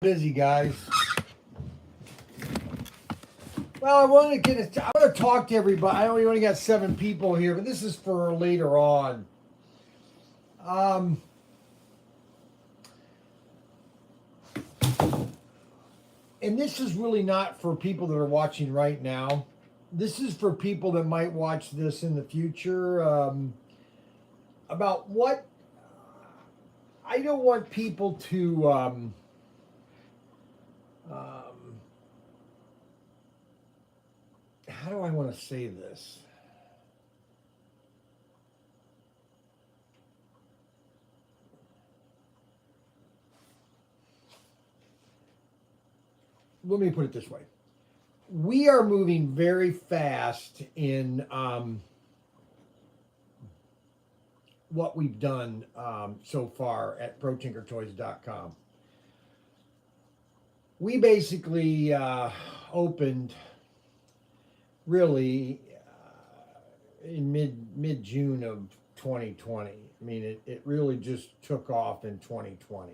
Busy guys. Well, I want to talk to everybody. I only got 7 people here, but this is for later on. Um, and this is really not for people that are watching right now. This is for people that might watch this in the future. About what I don't want people to. How do I want to say this? Let me put it this way. We are moving very fast in what we've done so far at ProTinkerToys.com. We basically opened really in mid June of 2020. I mean, it really just took off in 2020.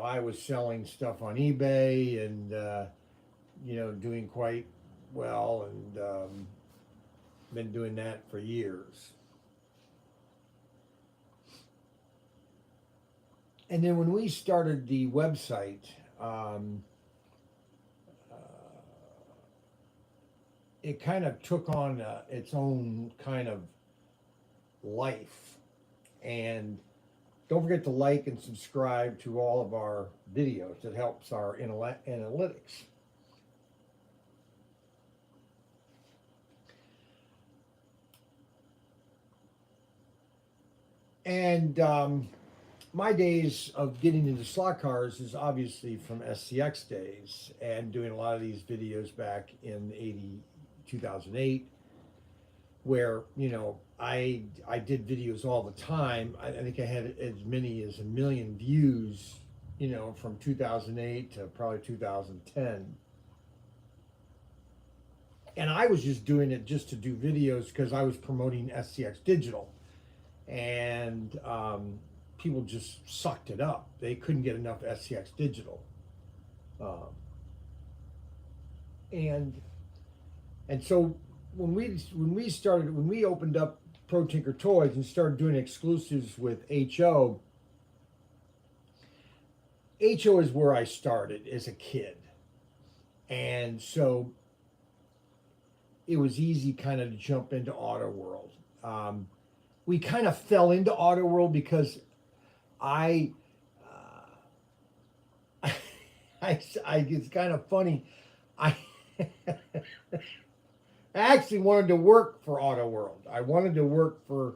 I was selling stuff on eBay and doing quite well, and been doing that for years. And then when we started the website, it kind of took on its own kind of life. And don't forget to like and subscribe to all of our videos. It helps our analytics. And my days of getting into slot cars is obviously from SCX days and doing a lot of these videos back in 2008, where I did videos all the time. I think I had as many as 1 million views, from 2008 to probably 2010. And I was just doing it just to do videos because I was promoting SCX Digital, and people just sucked it up. They couldn't get enough SCX Digital, and so when we opened up Pro Tinker Toys and started doing exclusives with HO is where I started as a kid. And so it was easy kind of to jump into Auto World. We kind of fell into Auto World because it's kind of funny. I actually wanted to work for Auto World. I wanted to work for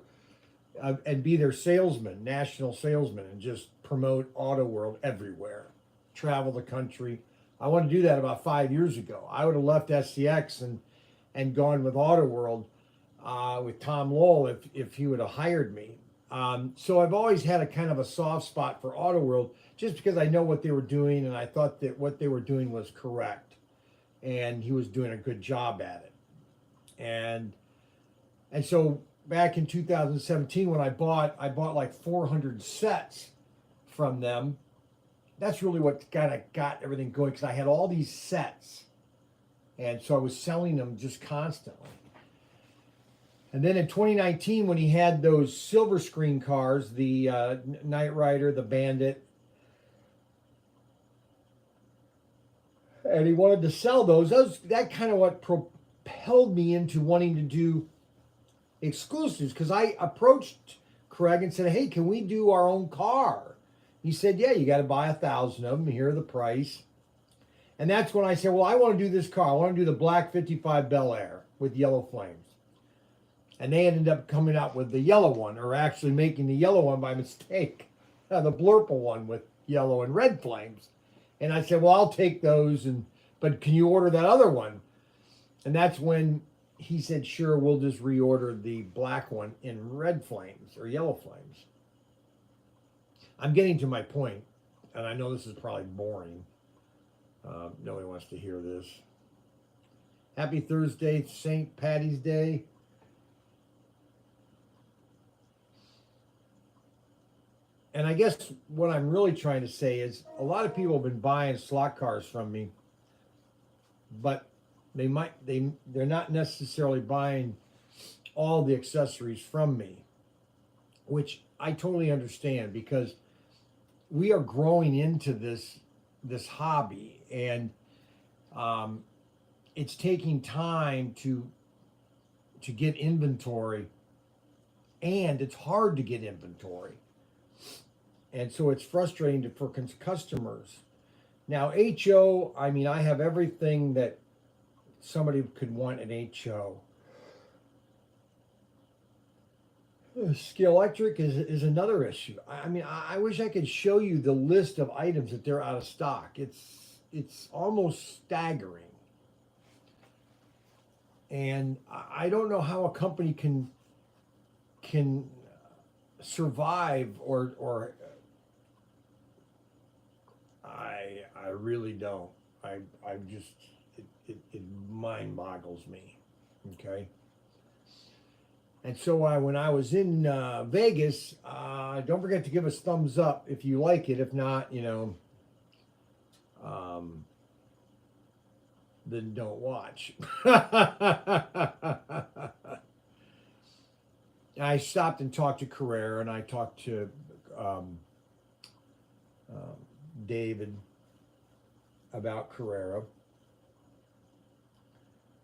and be their salesman, national salesman, and just promote Auto World everywhere, travel the country. I wanted to do that about 5 years ago. I would have left SCX and gone with Auto World with Tom Lowell if he would have hired me. So I've always had a kind of a soft spot for Auto World just because I know what they were doing, and I thought that what they were doing was correct, and he was doing a good job at it. And so back in 2017 when I bought like 400 sets from them. That's really what kind of got everything going, because I had all these sets, and so I was selling them just constantly. And then in 2019, when he had those silver screen cars, the Knight Rider, the Bandit, and he wanted to sell those, that kind of what propelled me into wanting to do exclusives, because I approached Craig and said, hey, can we do our own car? He said, yeah, you got to buy 1,000 of them. Here are the price. And that's when I said, well, I want to do this car. I want to do the black 55 Bel Air with yellow flames. And they ended up coming out with the yellow one, or actually making the yellow one by mistake, the Blurple one with yellow and red flames. And I said, well, I'll take those, but can you order that other one? And that's when he said, sure, we'll just reorder the black one in red flames or yellow flames. I'm getting to my point, and I know this is probably boring. Nobody wants to hear this. Happy Thursday, St. Patty's Day. And I guess what I'm really trying to say is a lot of people have been buying slot cars from me, but they're not necessarily buying all the accessories from me, which I totally understand because we are growing into this hobby, and it's taking time to get inventory, and it's hard to get inventory, and so it's frustrating for customers. Now HO, I mean, I have everything that somebody could want in HO. Scale Electric is another issue. I mean, I wish I could show you the list of items that they're out of stock. It's almost staggering. And I don't know how a company can survive, or I really don't. I just it mind boggles me. Okay. And so when I was in Vegas, don't forget to give us thumbs up if you like it. If not, then don't watch. I stopped and talked to Carrera, and I talked to David about Carrera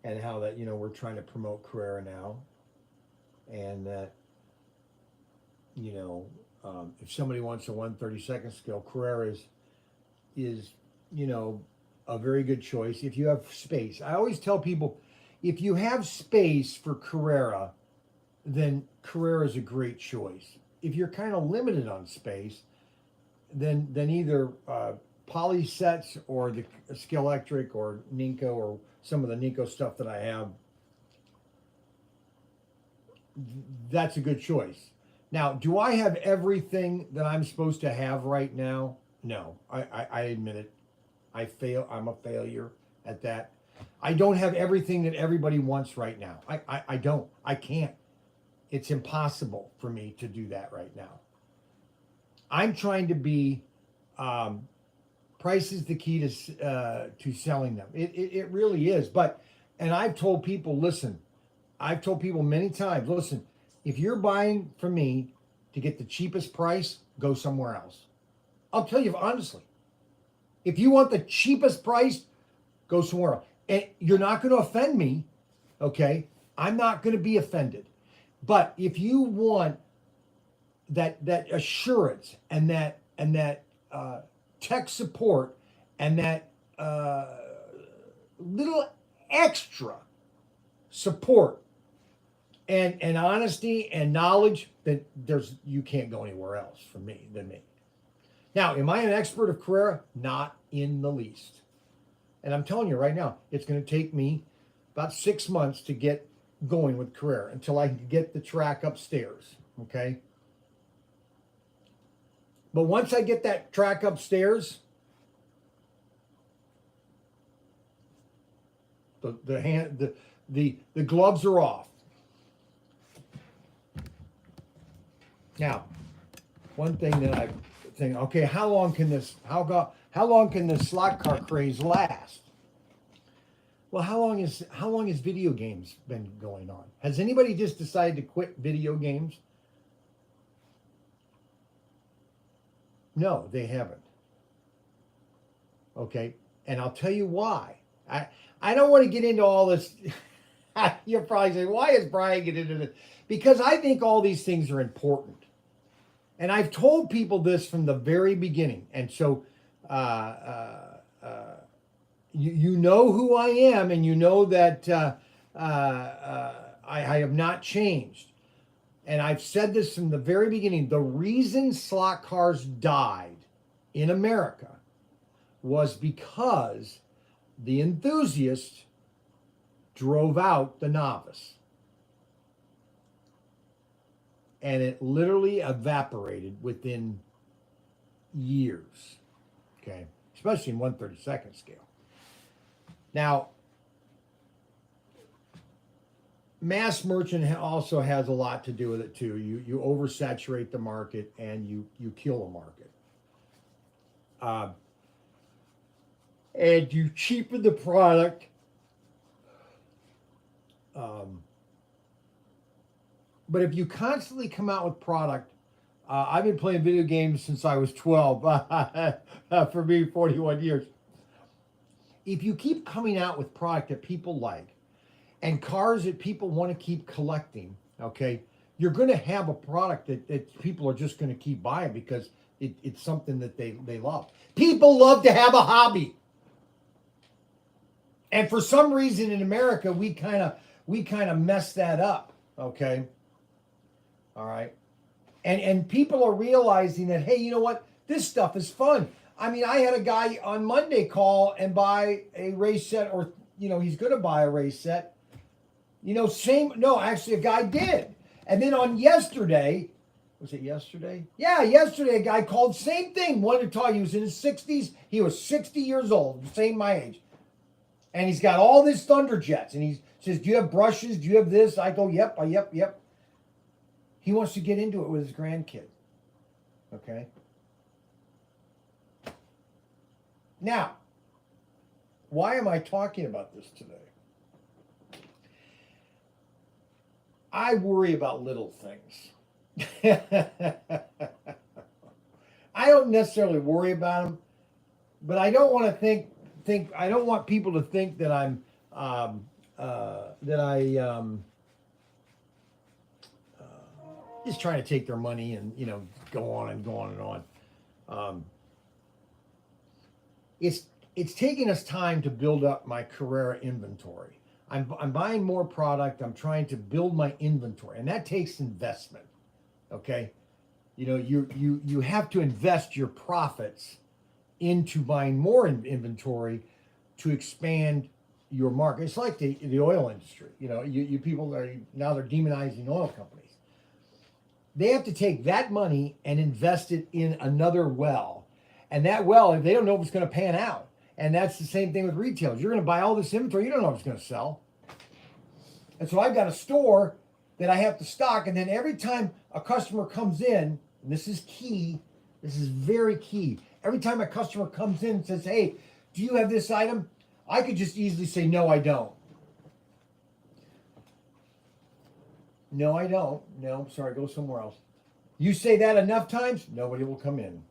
and how that we're trying to promote Carrera now, and that if somebody wants a 1/32 scale, Carrera is a very good choice if you have space. I always tell people, if you have space for Carrera, then Carrera is a great choice. If you're kind of limited on space, then either poly sets or the Scale Electric or Ninko or some of the Ninko stuff that I have, that's a good choice. Now, do I have everything that I'm supposed to have right now? No, I admit it. I'm a failure at that. I don't have everything that everybody wants right now. I don't. I can't. It's impossible for me to do that right now. I'm trying to be price is the key to selling them. It really is. And I've told people, listen, I've told people many times, listen, if you're buying from me to get the cheapest price, go somewhere else. I'll tell you honestly. If you want the cheapest price, go somewhere else. And you're not going to offend me, okay? I'm not going to be offended. But if you want that assurance and that tech support and that little extra support and honesty and knowledge, then you can't go anywhere else from me than me. Now, am I an expert of Carrera? Not in the least. And I'm telling you right now, it's going to take me about 6 months to get going with Carrera until I can get the track upstairs, okay? But once I get that track upstairs, the gloves are off. Now, one thing that I think, okay, how long can this slot car craze last? Well, how long has video games been going on? Has anybody just decided to quit video games? No, they haven't. Okay, and I'll tell you why. I don't want to get into all this. You're probably saying, why is Brian getting into this? Because I think all these things are important. And I've told people this from the very beginning. And so you know who I am, and you know that I have not changed. And I've said this from the very beginning. The reason slot cars died in America was because the enthusiast drove out the novice. And it literally evaporated within years, okay? Especially in 1/32 scale. Now, mass merchant also has a lot to do with it too. You oversaturate the market and you kill a market. And you cheapen the product. But if you constantly come out with product, I've been playing video games since I was 12. For me, 41 years. If you keep coming out with product that people like and cars that people want to keep collecting, okay, you're going to have a product that people are just going to keep buying because it's something that they love. People love to have a hobby. And for some reason in America, we kind of mess that up, okay? All right. And people are realizing that, hey, you know what? This stuff is fun. I mean, I had a guy on Monday call and buy a race set, or, he's going to buy a race set. Actually, a guy did. And then on yesterday, was it yesterday? Yeah, yesterday, a guy called, same thing, wanted to talk. He was in his 60s. He was 60 years old, same my age. And he's got all these Thunderjets. And he says, do you have brushes? Do you have this? I go, yep. He wants to get into it with his grandkid. Okay? Now, why am I talking about this today? I worry about little things. I don't necessarily worry about them, but I don't want to think I don't want people to think that I'm just trying to take their money and go on and on. It's taking us time to build up my Carrera inventory. I'm buying more product. I'm trying to build my inventory, and that takes investment. Okay, you have to invest your profits into buying more inventory to expand your market. It's like the oil industry. You people they're demonizing oil companies. They have to take that money and invest it in another well. And that well, they don't know if it's going to pan out. And that's the same thing with retailers. You're going to buy all this inventory. You don't know if it's going to sell. And so I've got a store that I have to stock. And then every time a customer comes in, and this is key, this is very key. Every time a customer comes in and says, hey, do you have this item? I could just easily say, no, I don't. No, I don't. No, sorry, go somewhere else. You say that enough times, nobody will come in.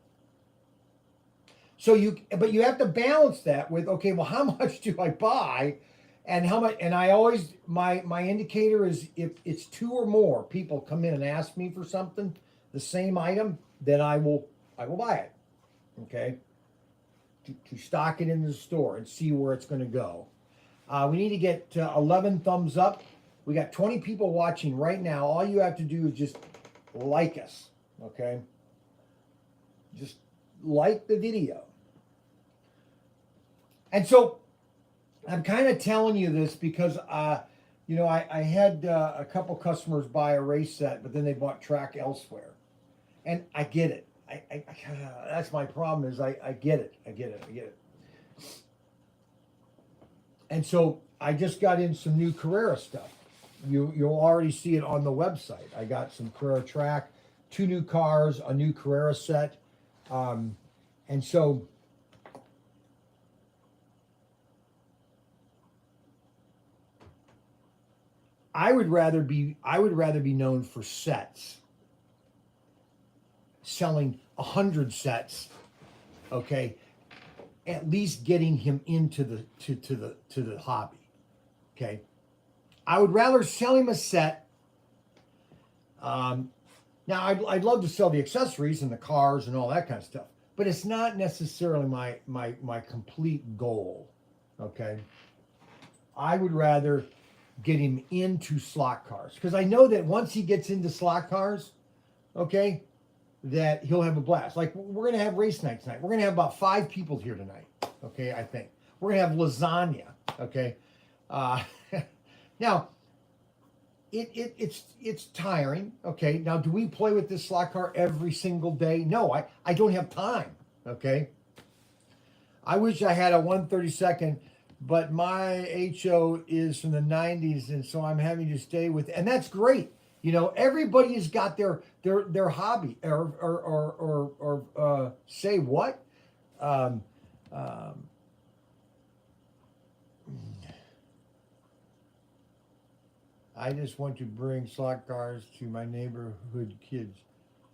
But you have to balance that with, okay, well, how much do I buy and how much? And I always, my indicator is if it's two or more people come in and ask me for something, the same item, then I will buy it. Okay. To stock it in the store and see where it's going to go. We need to get 11 thumbs up. We got 20 people watching right now. All you have to do is just like us. Okay. Just like the video. And so I'm kind of telling you this because, I had a couple customers buy a race set, but then they bought track elsewhere. And I get it. That's my problem is I get it. And so I just got in some new Carrera stuff. You'll already see it on the website. I got some Carrera track, 2 new cars, a new Carrera set. And so I would rather be known for sets, selling 100 sets, okay, at least getting him into the hobby, okay. I would rather sell him a set. Now I'd love to sell the accessories and the cars and all that kind of stuff, but it's not necessarily my complete goal, okay. I would rather get him into slot cars because I know that once he gets into slot cars, okay, that he'll have a blast. Like we're going to have race night tonight. We're going to have about 5 people here tonight. Okay. I think we're going to have lasagna. Okay. Now it's tiring. Okay. Now, do we play with this slot car every single day? No, I don't have time. Okay. I wish I had a 1/32 but my HO is from the 90s, and so I'm having to stay with, and that's great. You know, everybody has got their hobby or say what. Um, um, I just want to bring slot cars to my neighborhood kids.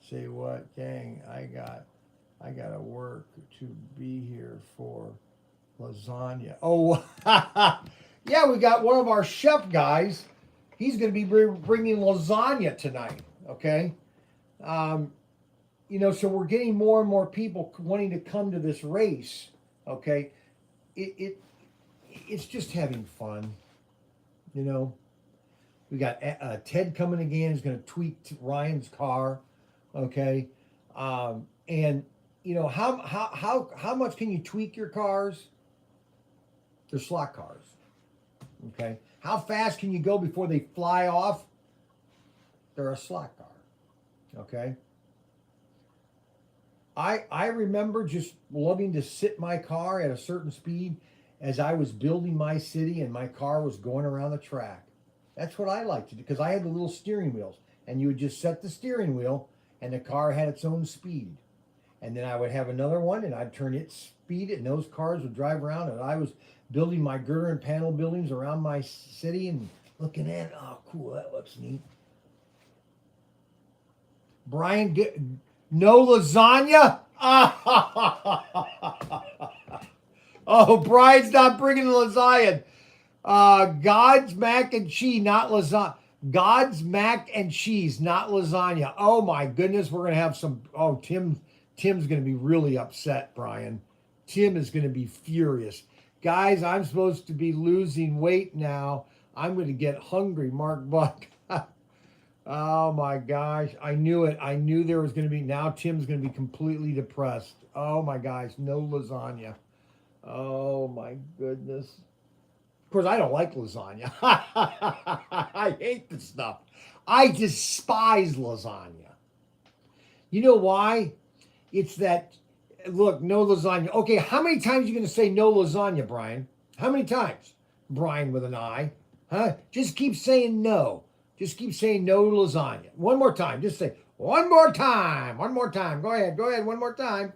Say what? Dang, I gotta work to be here for lasagna. Oh, yeah, we got one of our chef guys. He's going to be bringing lasagna tonight. Okay, um, you know, so we're getting more and more people wanting to come to this race. Okay, it's just having fun. You know, we got Ted coming again. He's going to tweak Ryan's car. Okay, and you know how much can you tweak your cars? They're slot cars. Okay. How fast can you go before they fly off? They're a slot car. Okay. I remember just loving to sit my car at a certain speed as I was building my city and my car was going around the track. That's what I like to do because I had the little steering wheels and you would just set the steering wheel and the car had its own speed. And then I would have another one and I'd turn its speed and those cars would drive around and I was building my girder and panel buildings around my city and looking at it. Oh, cool, that looks neat. Brian, no lasagna? Oh, Brian's not bringing the lasagna. God's mac and cheese, not lasagna. God's mac and cheese, not lasagna. Oh my goodness, we're gonna have some. Oh, Tim's gonna be really upset, Brian. Tim is gonna be furious. Guys, I'm supposed to be losing weight now. I'm gonna get hungry, Mark Buck. Oh my gosh, I knew it. I knew there was gonna be. Now Tim's gonna be completely depressed. Oh my gosh, no lasagna. Oh my goodness. Of course, I don't like lasagna. I hate the stuff. I despise lasagna. You know why? It's that, look, no lasagna. Okay, how many times are you going to say no lasagna, Brian? How many times? Brian with an I. Huh? Just keep saying no. Just keep saying no lasagna. One more time. Just say, one more time. One more time. Go ahead. Go ahead. One more time.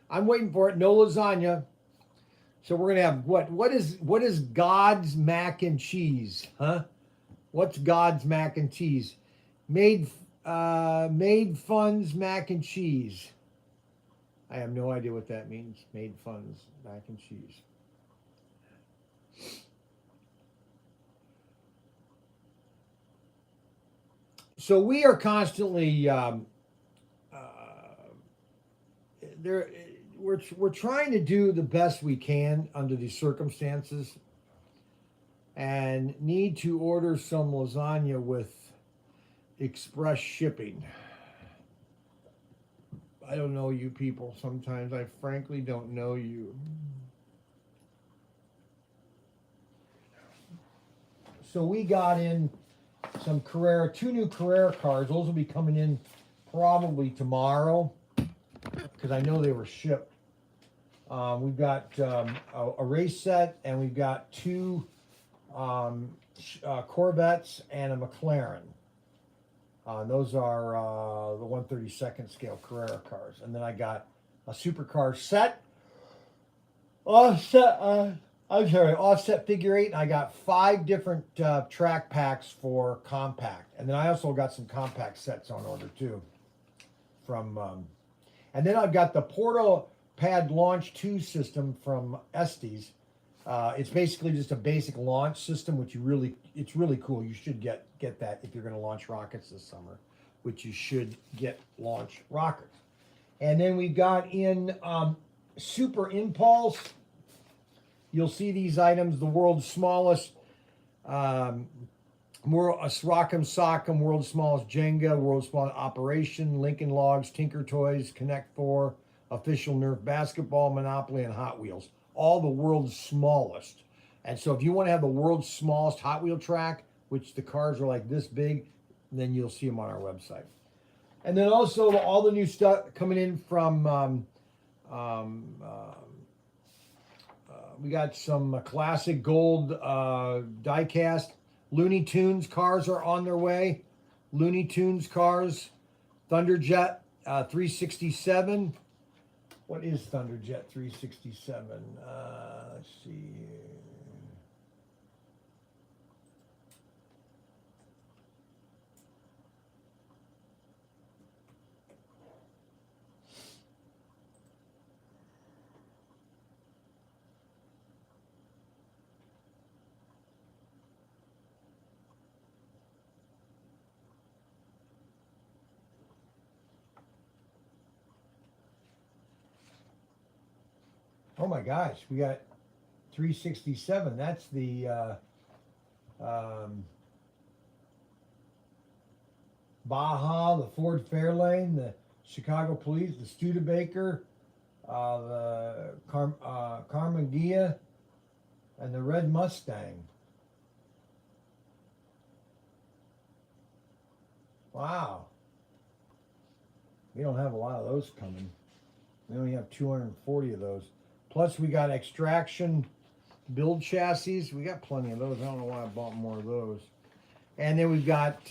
I'm waiting for it. No lasagna. So we're gonna have what? What is God's mac and cheese? Huh? What's God's mac and cheese? Made funds mac and cheese. I have no idea what that means. Made funds mac and cheese. So we are constantly there. We're trying to do the best we can under these circumstances and need to order some lasagna with express shipping. I don't know you people sometimes. I frankly don't know you. So we got in some Carrera, 2 new Carrera cars. Those will be coming in probably tomorrow because I know they were shipped. We've got a race set, and we've got 2 Corvettes and a McLaren. Those are the 132nd scale Carrera cars. And then I got a supercar set, offset figure 8. And I got 5 different track packs for compact. And then I also got some compact sets on order too. And then I've got the Porto Pad Launch 2 system from Estes. It's basically just a basic launch system, which it's really cool. You should get that if you're going to launch rockets this summer, which you should get launch rockets. And then we got in Super Impulse. You'll see these items, the world's smallest Rock'em Sock'em, world's smallest Jenga, world's smallest Operation, Lincoln Logs, TinkerToys, Connect 4, Official Nerf Basketball, Monopoly, and Hot Wheels. All the world's smallest. And so if you want to have the world's smallest Hot Wheel track, which the cars are like this big, then you'll see them on our website. And then also all the new stuff coming in from We got some classic gold die-cast. Looney Tunes cars are on their way. Looney Tunes cars. Thunderjet 367. What is Thunderjet 367? Let's see. Oh my gosh, we got 367. That's the Baja, the Ford Fairlane, the Chicago Police, the Studebaker, the Carmagia, and the Red Mustang. Wow. We don't have a lot of those coming. We only have 240 of those. Plus, we got extraction build chassis. We got plenty of those. I don't know why I bought more of those. And then we've got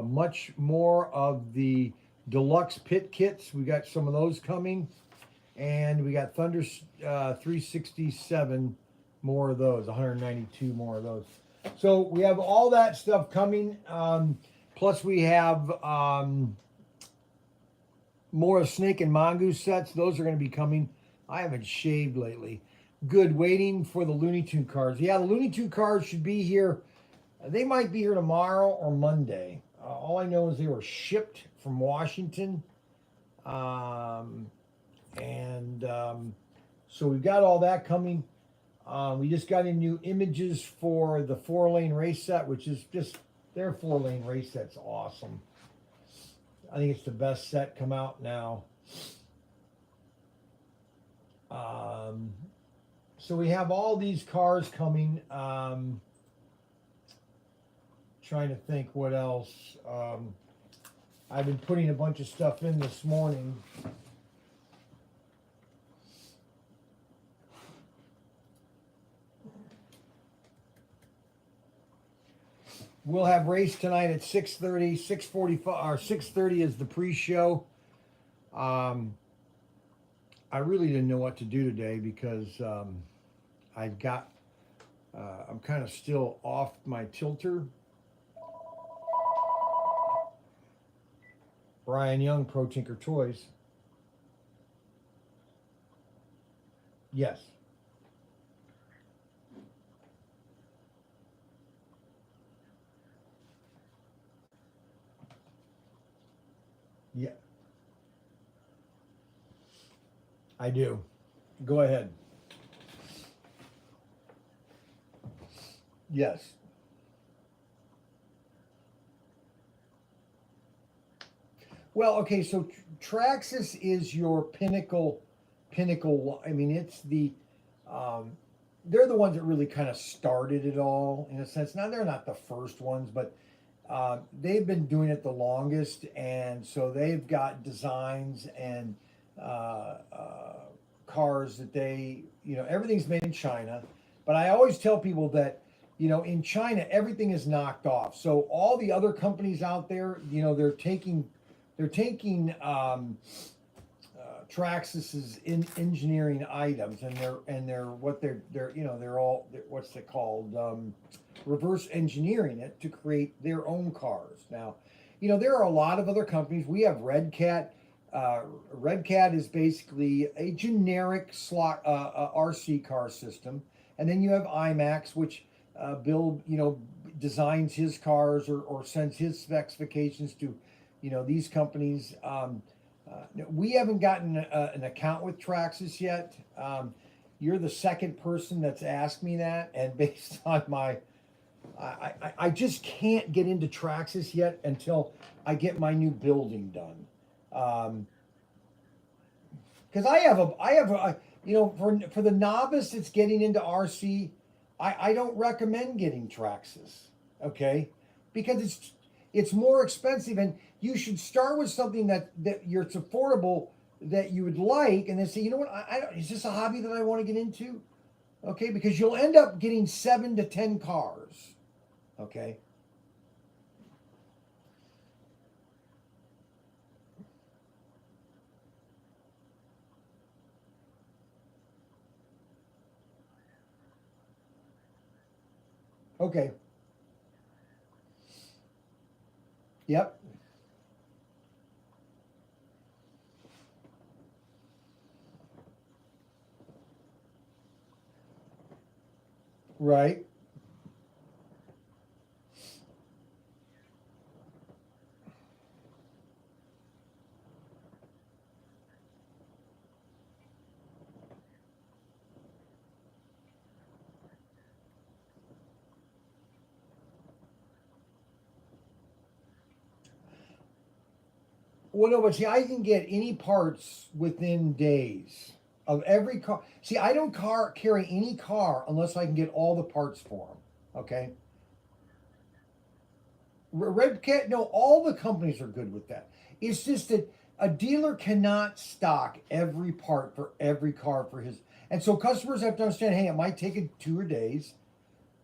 much more of the deluxe pit kits. We got some of those coming. And we got Thunder 367 more of those, 192 more of those. So we have all that stuff coming. Plus, we have more of Snake and Mongoose sets. Those are going to be coming. I haven't shaved lately. Good, waiting for the Looney Tune cars. Yeah, the Looney Tune cars should be here. They might be here tomorrow or Monday. All I know is they were shipped from Washington. So we've got all that coming. We just got in new images for the 4-lane race set, which is just, their 4-lane race set's awesome. I think it's the best set come out now. So we have all these cars coming. Trying to think what else. I've been putting a bunch of stuff in this morning. We'll have race tonight at 6:30, 6:45, or 6:30 is the pre-show. I really didn't know what to do today because I'm kind of still off my tilter. Brian Young, ProTinkerToys. Yes. Yeah. I do. Go ahead. Yes. Well, okay, so Traxxas is your pinnacle. I mean, it's the, they're the ones that really kind of started it all in a sense. Now, they're not the first ones, but they've been doing it the longest. And so they've got designs and cars that they, everything's made in China. But I always tell people that, in China, everything is knocked off. So all the other companies out there, they're taking Traxxas's engineering items, and they're all what's it called, reverse engineering it to create their own cars. Now, there are a lot of other companies. We have Red Cat. Red Cat is basically a generic slot RC car system, and then you have IMAX, which designs his cars or sends his specifications to these companies. We haven't gotten an account with Traxxas yet. You're the second person that's asked me that, and based on I just can't get into Traxxas yet until I get my new building done. Because I have a for the novice that's getting into RC, I don't recommend getting Traxxas, okay? Because it's more expensive, and you should start with something that it's affordable that you would like, and then say, you know what, is this a hobby that I want to get into? Okay, because you'll end up getting 7 to 10 cars. Okay. Okay. Yep. Right. Well, no, but see, I can get any parts within days of every car. See, I don't carry any car unless I can get all the parts for them. Okay. Red Cat, no, all the companies are good with that. It's just that a dealer cannot stock every part for every car for his. And so customers have to understand, hey, it might take 2 days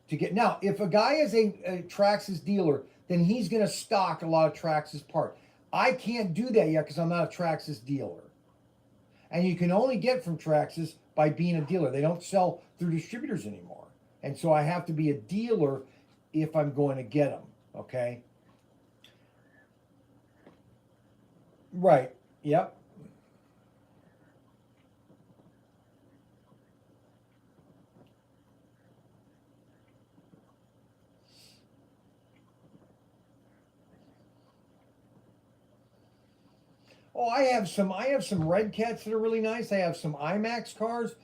to get. Now, if a guy is a Traxxas dealer, then he's going to stock a lot of Traxxas part. I can't do that yet because I'm not a Traxxas dealer. And you can only get from Traxxas by being a dealer. They don't sell through distributors anymore. And so I have to be a dealer if I'm going to get them. Okay. Right. Yep. Oh, I have some red cats that are really nice. I have some IMAX cars.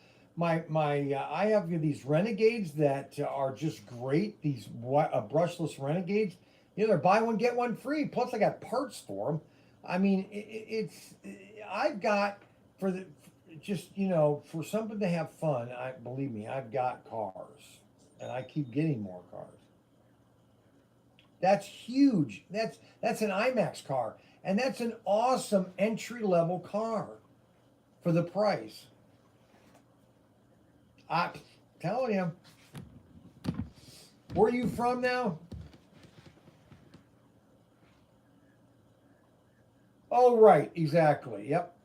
I have these Renegades that are just great. These brushless Renegades. You know, they're buy one get one free. Plus, I got parts for them. I mean, it's I've got for the just for something to have fun. I believe me, I've got cars, and I keep getting more cars. That's huge. That's an IMAX car, and that's an awesome entry level car for the price. I'm telling you. Where are you from now? Oh, right, exactly. Yep.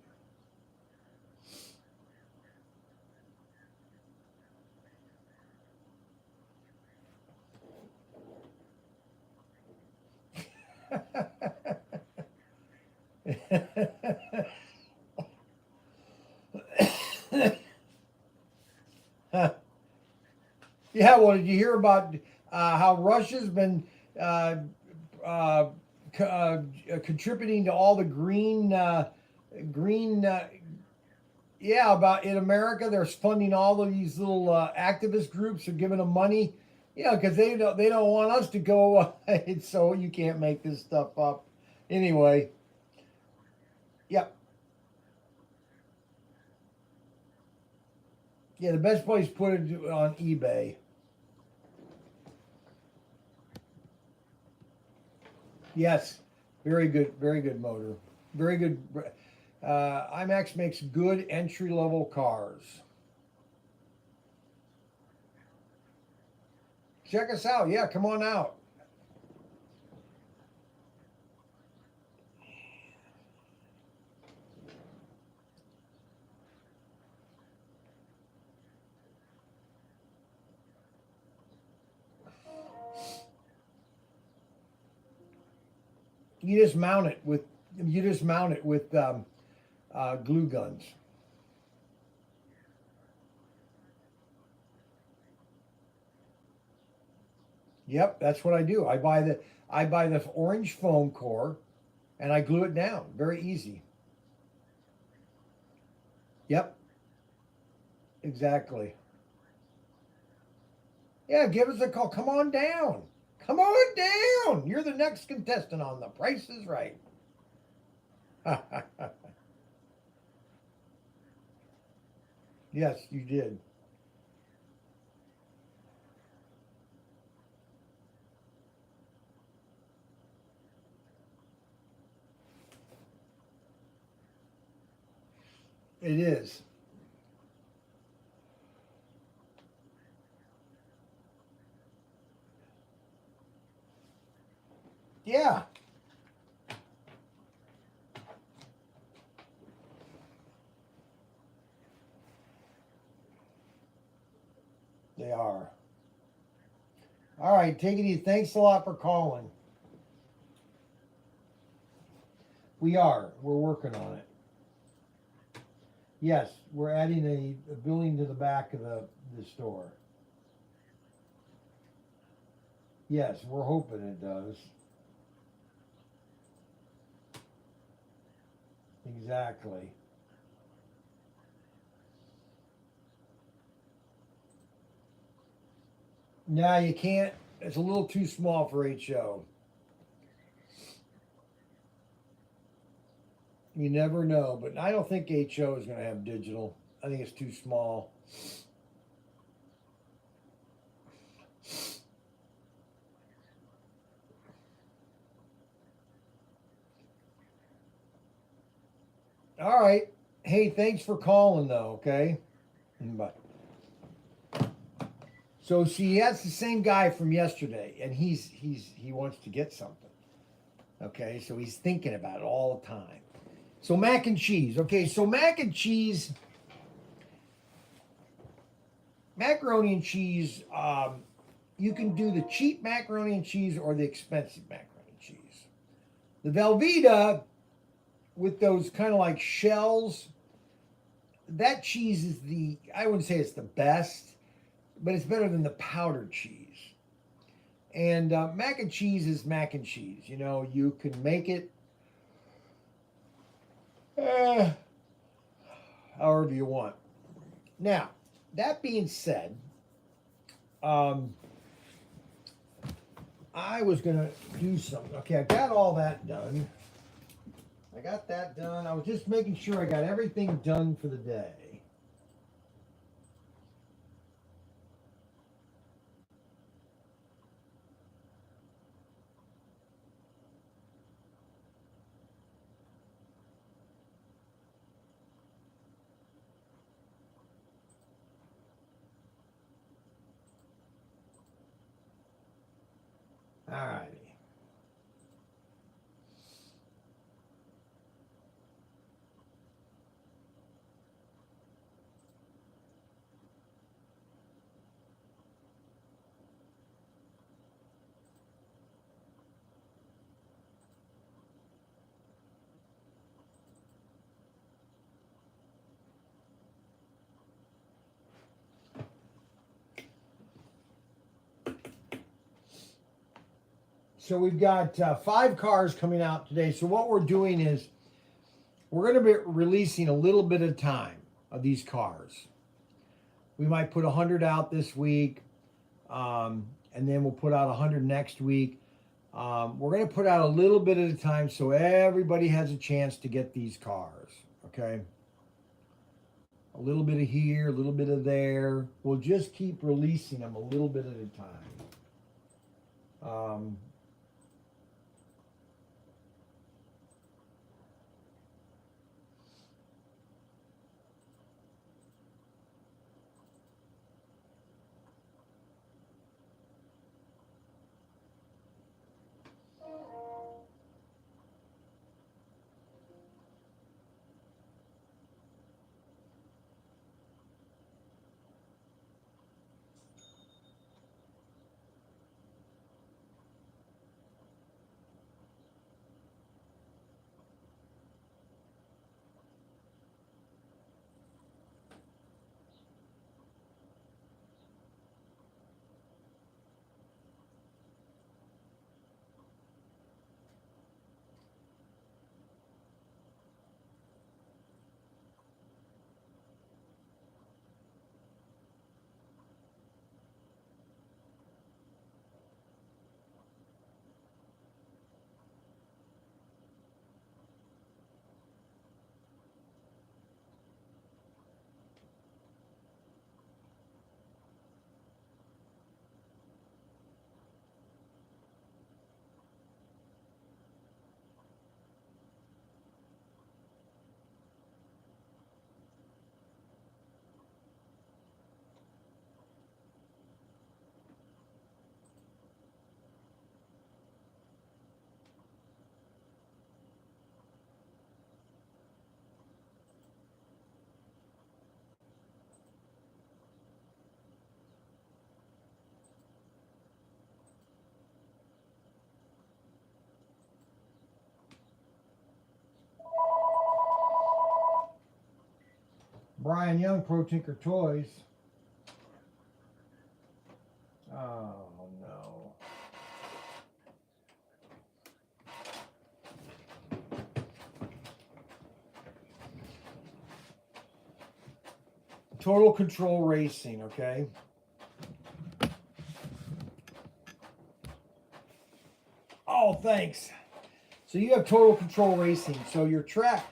Yeah. Well, did you hear about how Russia's been uh, uh, contributing to all the green? Yeah, about in America, they're funding all of these little activist groups. Are giving them money, because they don't want us to go. So you can't make this stuff up. Anyway, yeah, yeah. The best place to put it on eBay. Yes, very good motor, very good. IMAX makes good entry level cars. Check us out. Yeah, come on out. You just mount it with you just mount it with glue guns. Yep, that's what I do. I buy the orange foam core and I glue it down. Very easy. Yep, exactly. Yeah, give us a call. Come on down. Come on down. You're the next contestant on The Price is Right. Yes, you did. It is. Yeah. They are. All right, take it easy. Thanks a lot for calling. We are. We're working on it. Yes, we're adding a building to the back of the store. Yes, we're hoping it does. Exactly. Now you can't. It's a little too small for HO. You never know, but I don't think HO is going to have digital. I think it's too small. All right. Hey, thanks for calling, though. Okay. Bye. So see, that's the same guy from yesterday, and he wants to get something. Okay, so he's thinking about it all the time. So mac and cheese. Okay, so macaroni and cheese. You can do the cheap macaroni and cheese or the expensive macaroni and cheese. The Velveeta with those kind of like shells. That cheese is I wouldn't say it's the best, but it's better than the powdered cheese. And mac and cheese is mac and cheese. You know, you can make it uh, however you want. Now, that being said, um, I was going to do something. Okay, I got all that done. I got that done. I was just making sure I got everything done for the day. All righty. So we've got 5 cars coming out today. So what we're doing is we're going to be releasing a little bit of time of these cars. We might put 100 out this week, and then we'll put out 100 next week. We're going to put out a little bit at a time so everybody has a chance to get these cars. Okay. A little bit of here, a little bit of there. We'll just keep releasing them a little bit at a time. Brian Young, ProTinkerToys. Oh no. Total Control Racing, okay? Oh, thanks. So you have Total Control Racing. So your track,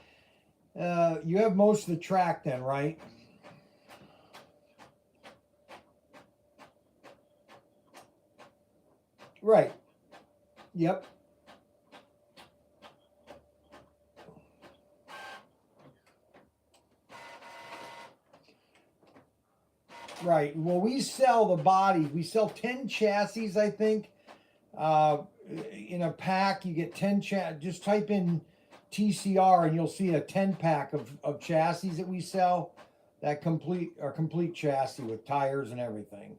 you have most of the track then, right? Right. Yep. Right. Well, we sell the body. We sell 10 chassis, I think. In a pack, you get 10 just type in TCR and you'll see a 10 pack of chassis that we sell. That complete chassis with tires and everything.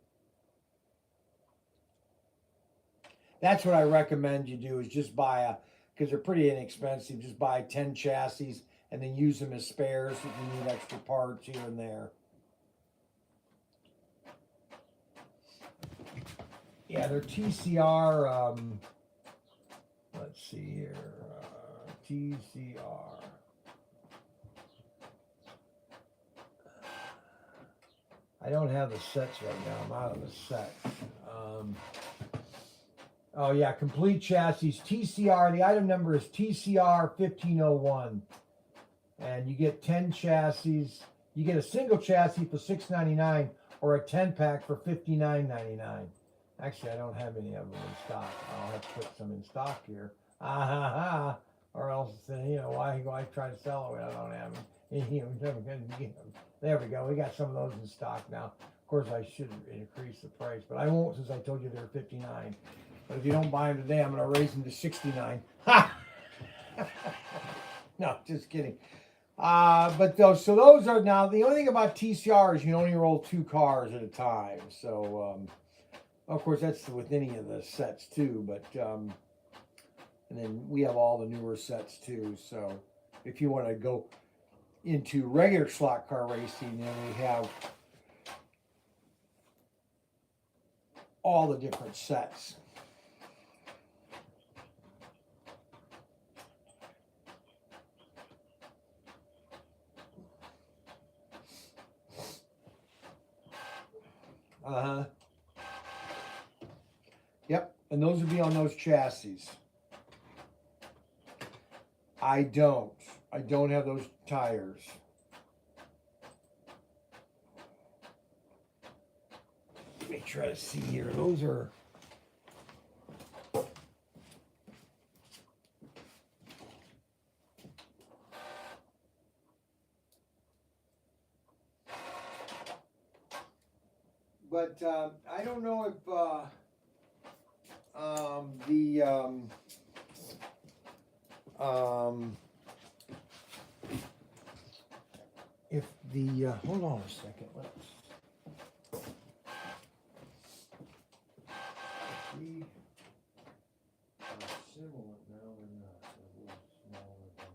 That's what I recommend you do, is just buy because they're pretty inexpensive. Just buy 10 chassis and then use them as spares if you need extra parts here and there. Yeah, they're TCR. Let's see here. TCR. I don't have the sets right now. I'm out of the sets. Oh yeah, complete chassis. TCR. The item number is TCR 1501, and you get 10 chassis. You get a single chassis for $6.99 or a 10 pack for $59.99. Actually, I don't have any of them in stock. I'll have to put some in stock here. Or else, why try to sell it when I don't have them? There we go. We got some of those in stock now. Of course, I should increase the price, but I won't, since I told you they're $59. But if you don't buy them today, I'm going to raise them to $69. Ha! No, just kidding. But those are now, the only thing about TCR is you only roll 2 cars at a time. So, of course, that's with any of the sets too. But, and then we have all the newer sets too. So if you want to go into regular slot car racing, then we have all the different sets. Yep, and those would be on those chassis. I don't have those tires. Let me try to see here. Those are. But I don't know if hold on a second. Let's see. Similar now or not? A little smaller than.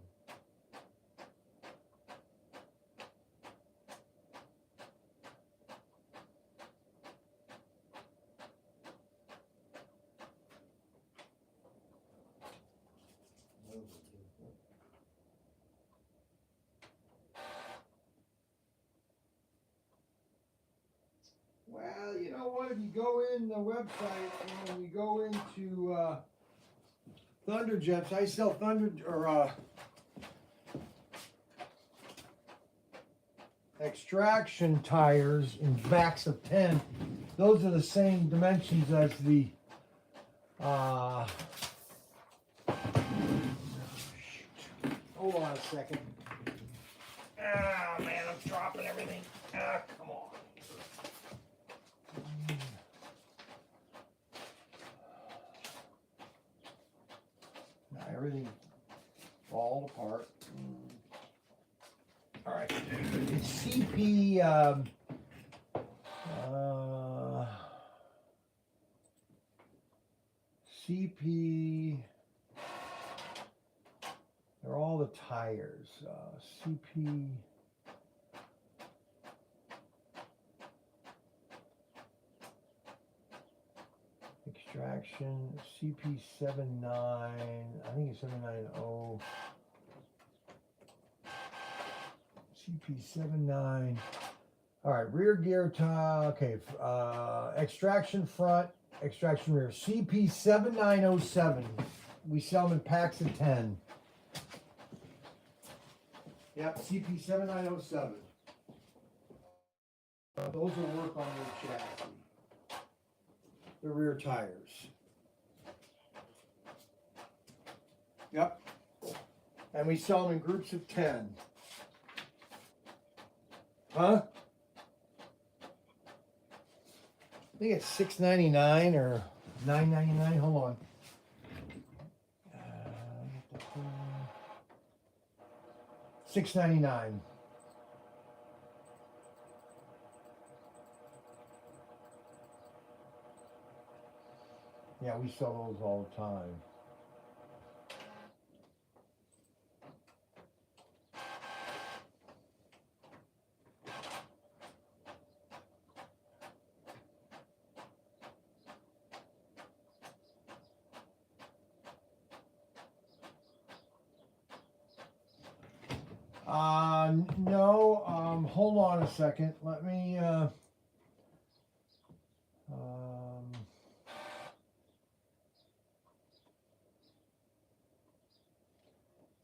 Well, you know what? If you go in the website and you go into Thunderjets, I sell extraction tires in backs of 10. Those are the same dimensions as the hold on a second. Ah, man, I'm dropping everything. Ah, come on. Now everything falls apart. All right, it's CP. CP. They're all the tires. CP. Aviation CP79. I think it's 790. CP79. All right, rear gear tile. Okay, extraction front, extraction rear. CP7907. We sell them in packs of 10. Yep, CP7907. Those will work on your chassis. The rear tires. Yep. And we sell them in groups of 10. Huh? I think it's $6.99 or $9.99. Hold on. $6.99. Yeah, we sell those all the time. No, hold on a second. Let me,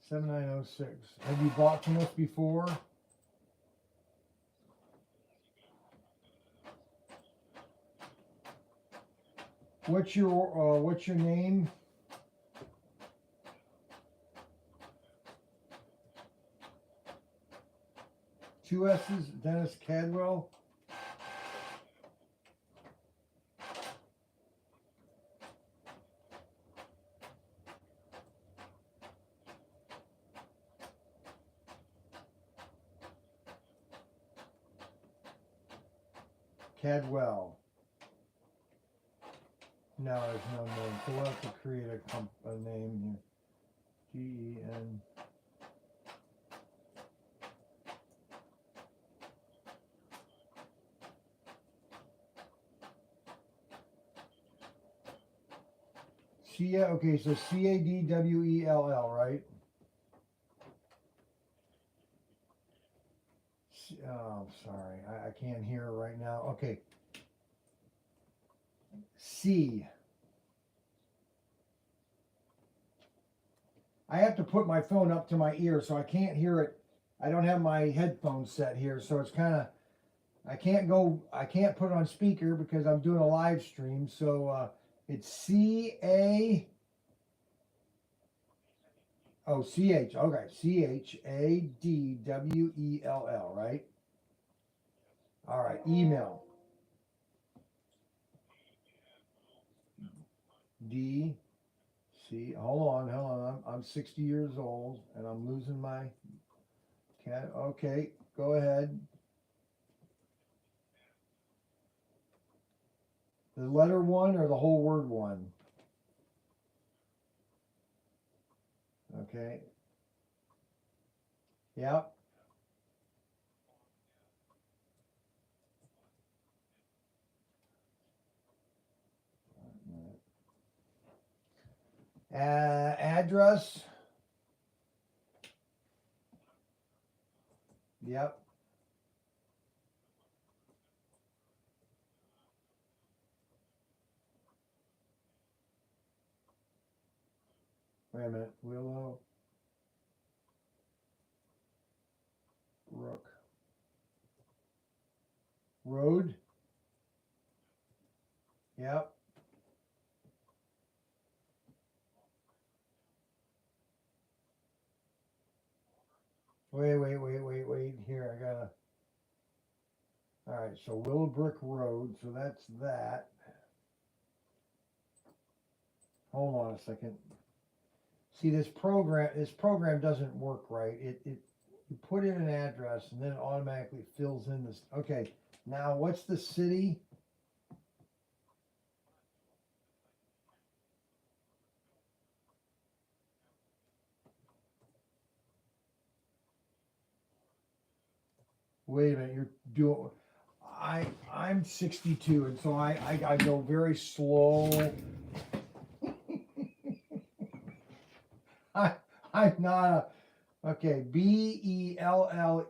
7906. Have you bought from us before? What's your name? Two S's, Dennis Cadwell. Cadwell. No, there's no name. So we'll have to create a name here. Gen. Okay, so Cadwell, right? Oh, sorry, I can't hear it right now. Okay. C. I have to put my phone up to my ear, so I can't hear it. I don't have my headphones set here, so it's kind of, I can't put it on speaker because I'm doing a live stream. So it's C-A, oh, C-H, okay, C-H-A-D-W-E-L-L, right? All right, email. Hold on, I'm 60 years old and I'm losing my cat. Okay, go ahead. The letter one or the whole word one? Okay. Yep. Address. Yep. Wait a minute. Willow Brook Road. Yep. Wait. Here, I gotta. All right, so Willowbrook Road. So that's that. Hold on a second. See, this program doesn't work right. You put in an address and then it automatically fills in this. Okay, now what's the city? Wait a minute, you're doing. I'm 62, and so I go very slow. I'm not a, okay, Belle.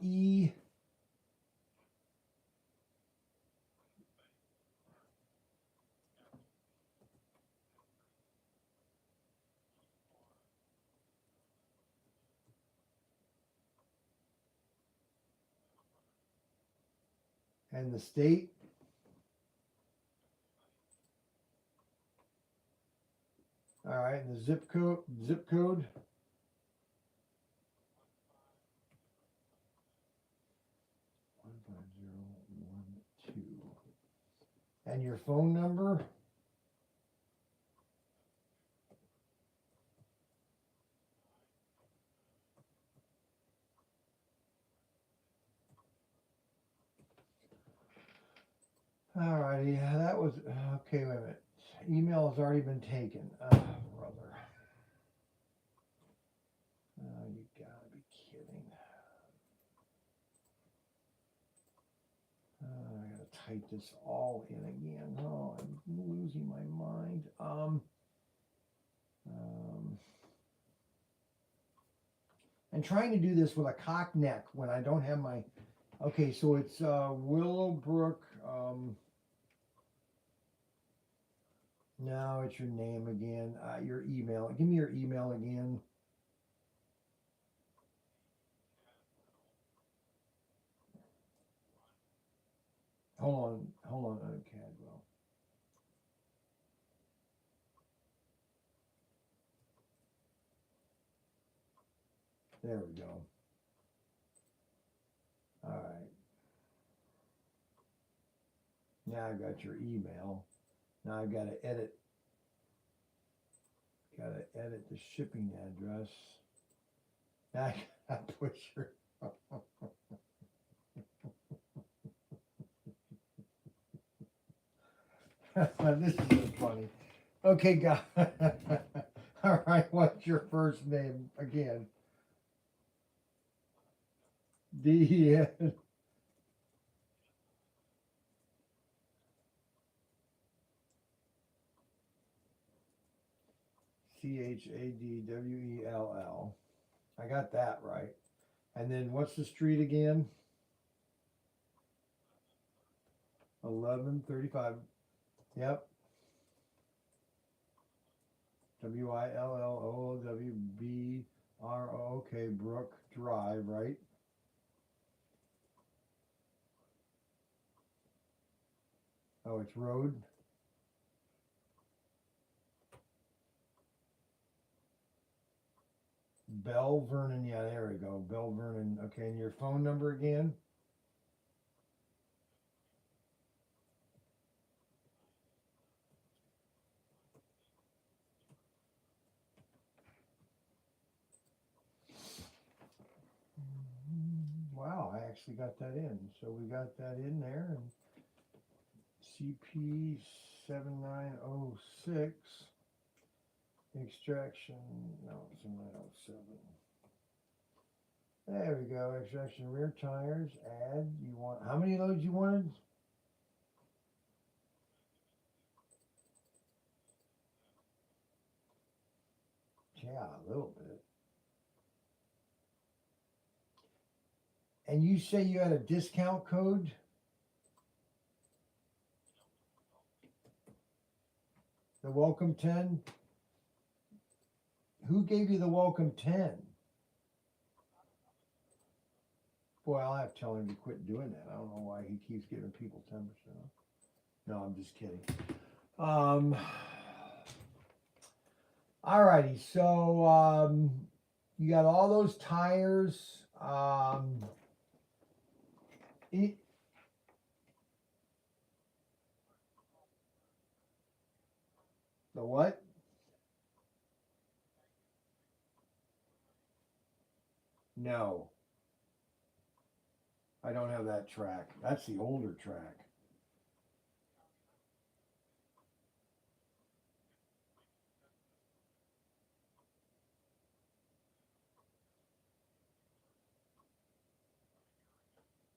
And the state. All right, and the zip code. 15012. And your phone number. All righty, that was okay. Wait a minute. Email has already been taken. Brother. Oh, you gotta be kidding. I gotta type this all in again. Oh, I'm losing my mind. And trying to do this with a cock neck when I don't have my. Okay, so it's Willowbrook. No, it's your name again. Your email. Give me your email again. Hold on, Cadwell. There we go. All right. Now I've got your email. Now I've got to edit. Got to edit the shipping address. Now I got to put your. This is so funny. Okay, guys. All right, what's your first name again? D. Chadwell. I got that right. And then what's the street again? 1135. Yep. Willowbro. Okay, Brook Drive, right? Oh, it's road. Bell Vernon. Yeah, there we go. Bell Vernon. Okay, and your phone number again? Wow, I actually got that in. So we got that in there. And CP 7906 extraction. No, it's 907. There we go. Extraction rear tires. Add. You want how many loads you wanted? Yeah, a little bit. And you say you had a discount code? The welcome 10? Who gave you the welcome 10? Boy, I'll have to tell him to quit doing that. I don't know why he keeps giving people 10%. No, I'm just kidding. Alrighty, so you got all those tires. The what? No, I don't have that track. That's the older track.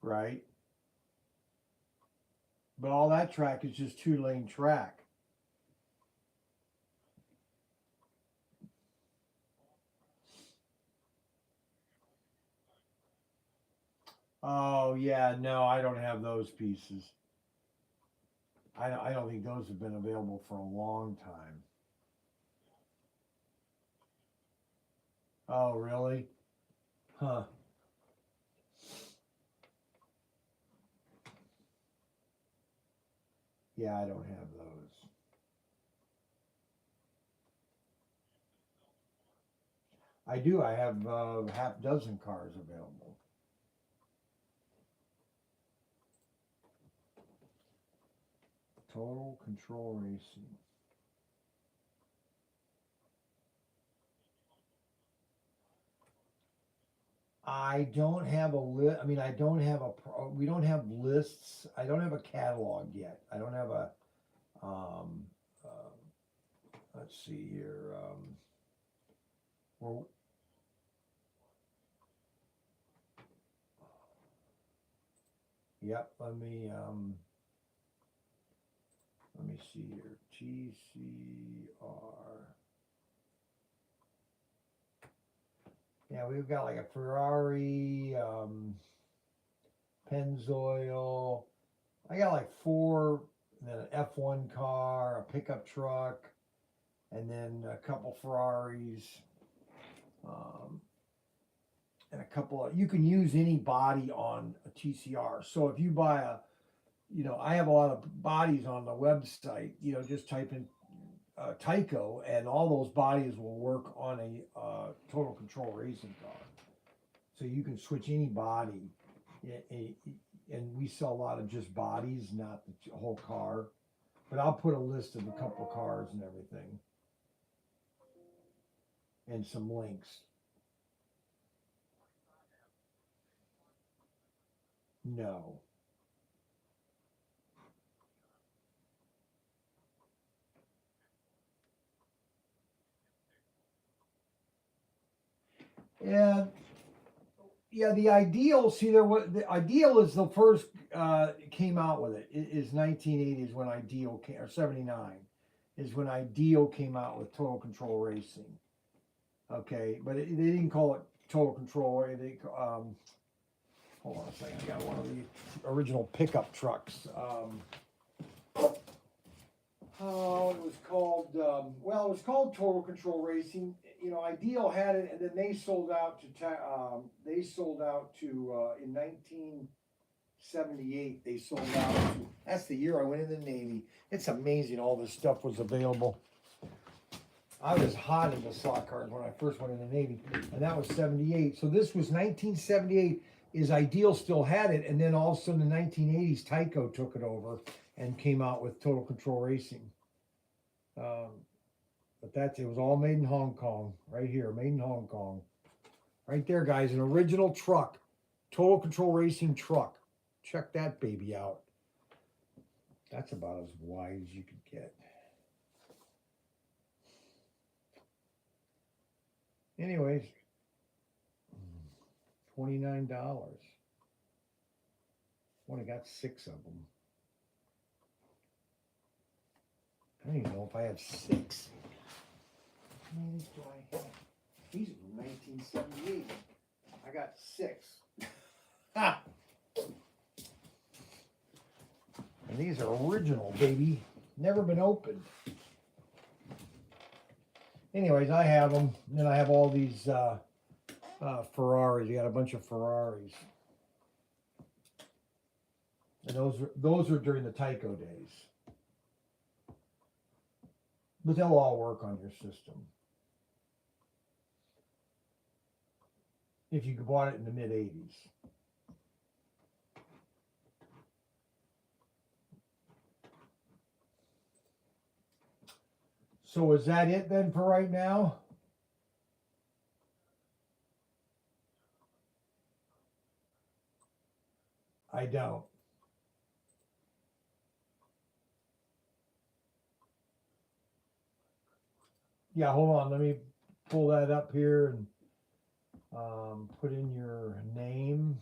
Right? But all that track is just 2-lane track. Oh yeah, no, I don't have those pieces. I don't think those have been available for a long time. Oh really? Huh. Yeah, I don't have those. I do. I have half dozen cars available. Total Control Racing. I don't have a list. I mean, I don't have a. We don't have lists. I don't have a catalog yet. I don't have a. Um, uh, let's see here. Well, yep. Let me see here. TCR. Yeah, we've got like a Ferrari, Pennzoil. I got like four, and then an F1 car, a pickup truck, and then a couple Ferraris, um, and a couple of. You can use any body on a TCR. So if you buy a, I have a lot of bodies on the website. Just type in Tyco, and all those bodies will work on a total control racing car. So you can switch any body, and we sell a lot of just bodies, not the whole car. But I'll put a list of a couple of cars and everything, and some links. No, yeah, yeah. The ideal, see, there was the ideal is the first came out with it. Is 1980s when Ideal came, or 79 is when Ideal came out with Total Control Racing. Okay, but they didn't call it Total Control. Hold on a second. I got one of the original pickup trucks. Oh, it was called. Well, it was called Total Control Racing. Ideal had it, and then they sold out to. In 1978. They sold out to. That's the year I went in the Navy. It's amazing all this stuff was available. I was hot into slot cars when I first went in the Navy, and that was 78. So this was 1978. Is Ideal still had it, and then all of a sudden in the 1980s, Tyco took it over and came out with Total Control Racing. Um, but it was all made in Hong Kong, right here, made in Hong Kong, right there, guys. An original truck, Total Control Racing truck. Check that baby out. That's about as wide as you could get. Anyways, $29. Only got 6 of them. I don't even know if I have 6. How many do I have? These are from 1978. I got 6. Ha! And these are original, baby. Never been opened. Anyways, I have them. And then I have all these Ferraris. You got a bunch of Ferraris. And those are during the Tyco days. But they'll all work on your system. If you bought it in the mid-80s. So is that it then for right now? I don't. Yeah, hold on. Let me pull that up here and put in your name.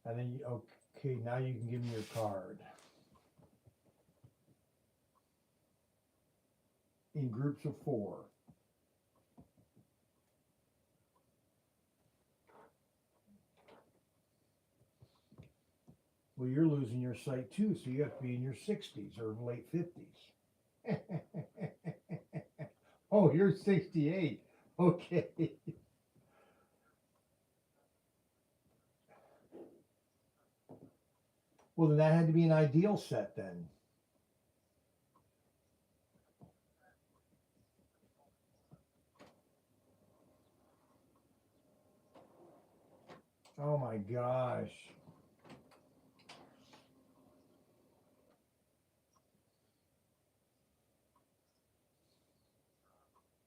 And then, okay, now you can give me your card. In groups of 4. Well, you're losing your sight too, so you have to be in your 60s or late 50s. Oh, you're 68. Okay. Well, then that had to be an ideal set then. Oh my gosh.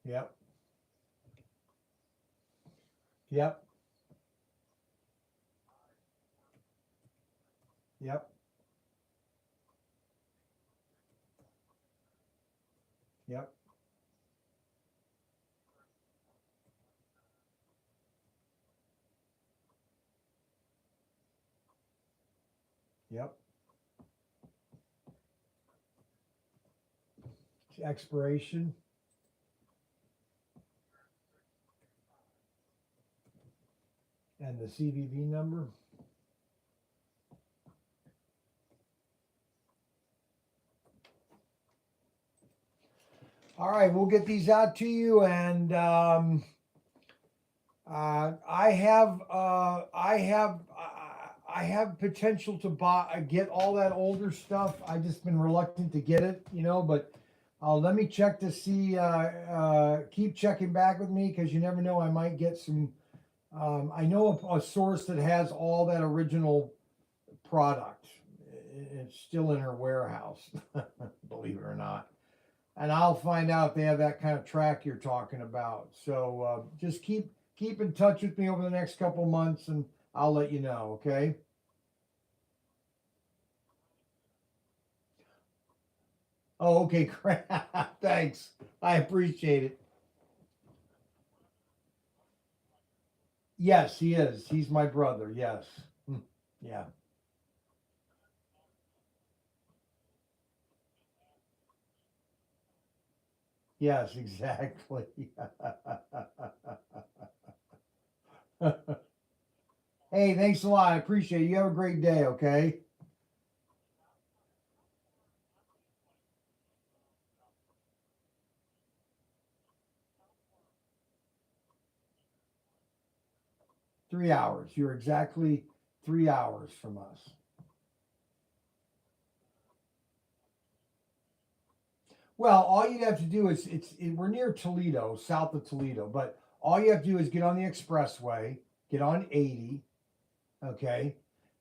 Yep. Yep. Yep. Yep. Yep. Expiration and the CVV number. All right, we'll get these out to you, and I have potential to buy get all that older stuff. I just been reluctant to get it, but let me check to see. Keep checking back with me because you never know. I might get some. I know a source that has all that original product. It's still in her warehouse, believe it or not. And I'll find out if they have that kind of track you're talking about. So just keep in touch with me over the next couple of months, and I'll let you know. Okay. Oh, okay. Great. Thanks. I appreciate it. Yes, he is. He's my brother. Yes. Hmm. Yeah. Yes, exactly. Hey, thanks a lot. I appreciate it. You have a great day. Okay. 3 hours. You're exactly 3 hours from us. Well, all you'd have to do is we're near Toledo, south of Toledo, but all you have to do is get on the expressway, get on 80, okay,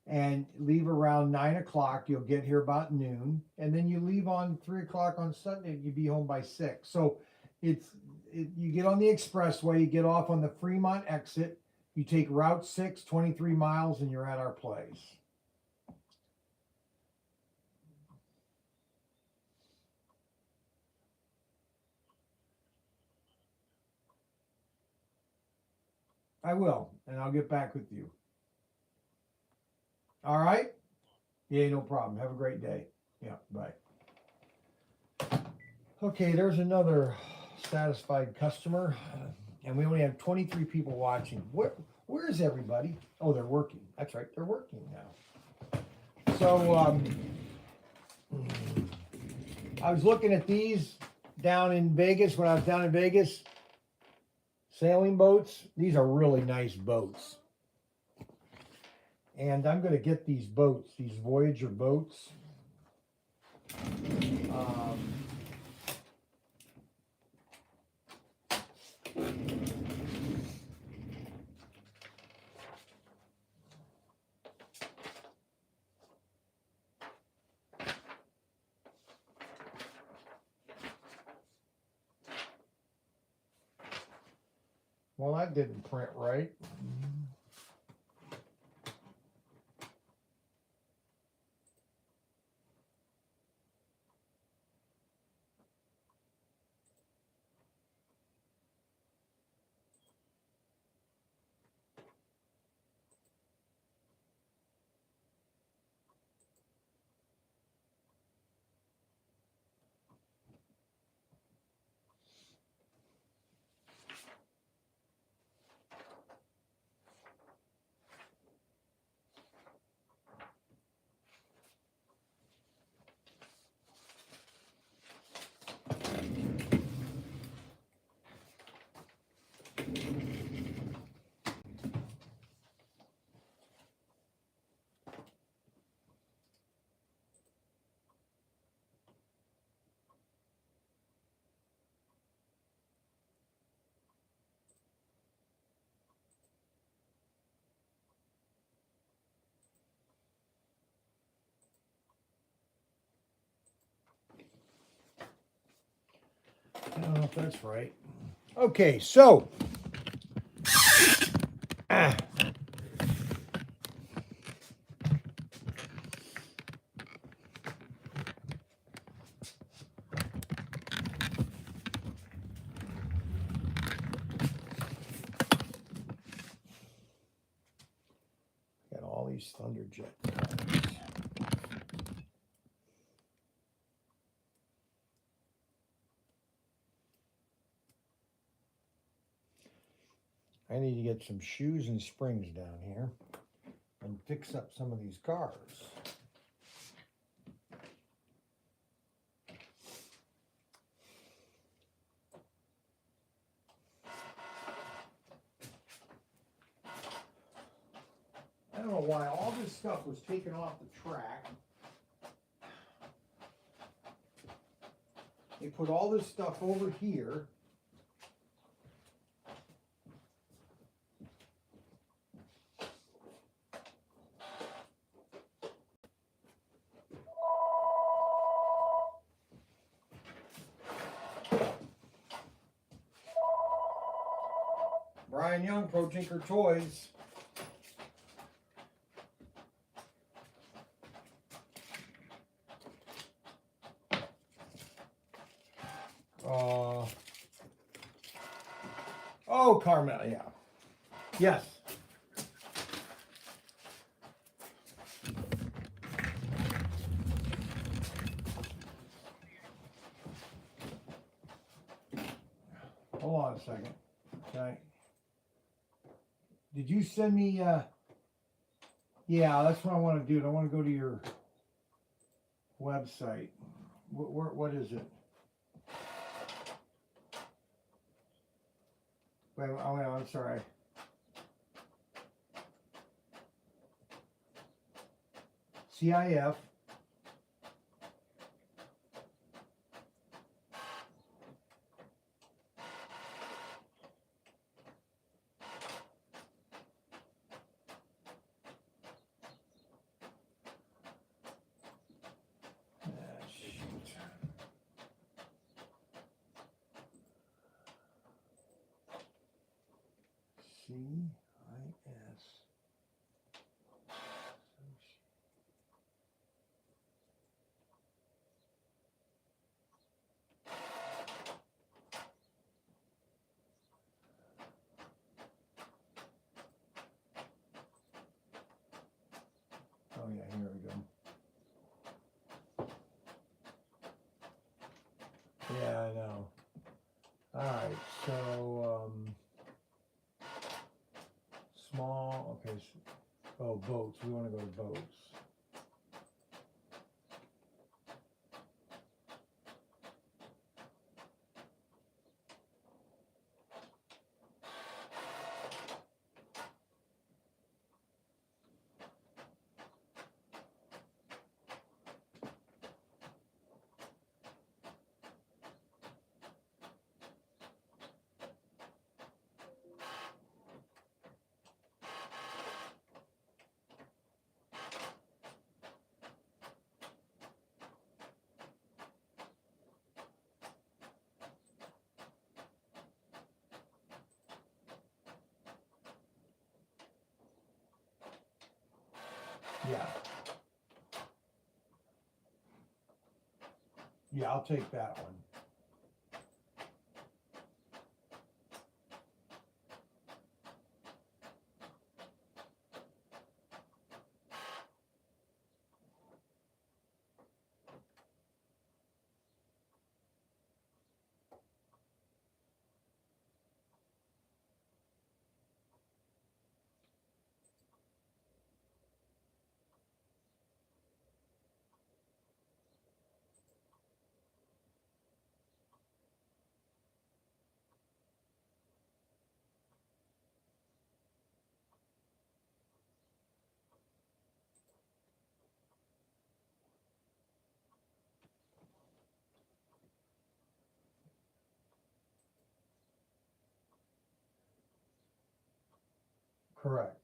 and leave around 9 o'clock. You'll get here about noon, and then you leave on 3 o'clock on Sunday. You'd be home by 6. So it's you get on the expressway, you get off on the Fremont exit, you take Route 6, 23 miles, and you're at our place. I will, and I'll get back with you. All right? Yeah, no problem. Have a great day. Yeah, bye. Okay, there's another satisfied customer, and we only have 23 people watching. Where is everybody? Oh, they're working. That's right, they're working now. So I was looking at these down in Vegas when I was down in Vegas. Sailing boats. These are really nice boats, and I'm going to get these boats, these Voyager boats. Um, well, that didn't print right. if that's right. Okay, so got all these Thunderjet cards. I need to get some shoes and springs down here and fix up some of these cars. I don't know why all this stuff was taken off the track. They put all this stuff over here. Brian Young, ProTinkerToys. Oh, Carmel, yeah. Yes. Hold on a second. Okay. Did you send me, yeah, that's what I want to do. I want to go to your website. What is it? Wait, oh, I'm sorry. CIF. CIS. Oh yeah, here we go. Yeah, I know. All right, so small. Okay. Oh, boats. We want to go to boats. Yeah. Yeah, I'll take that one. Correct.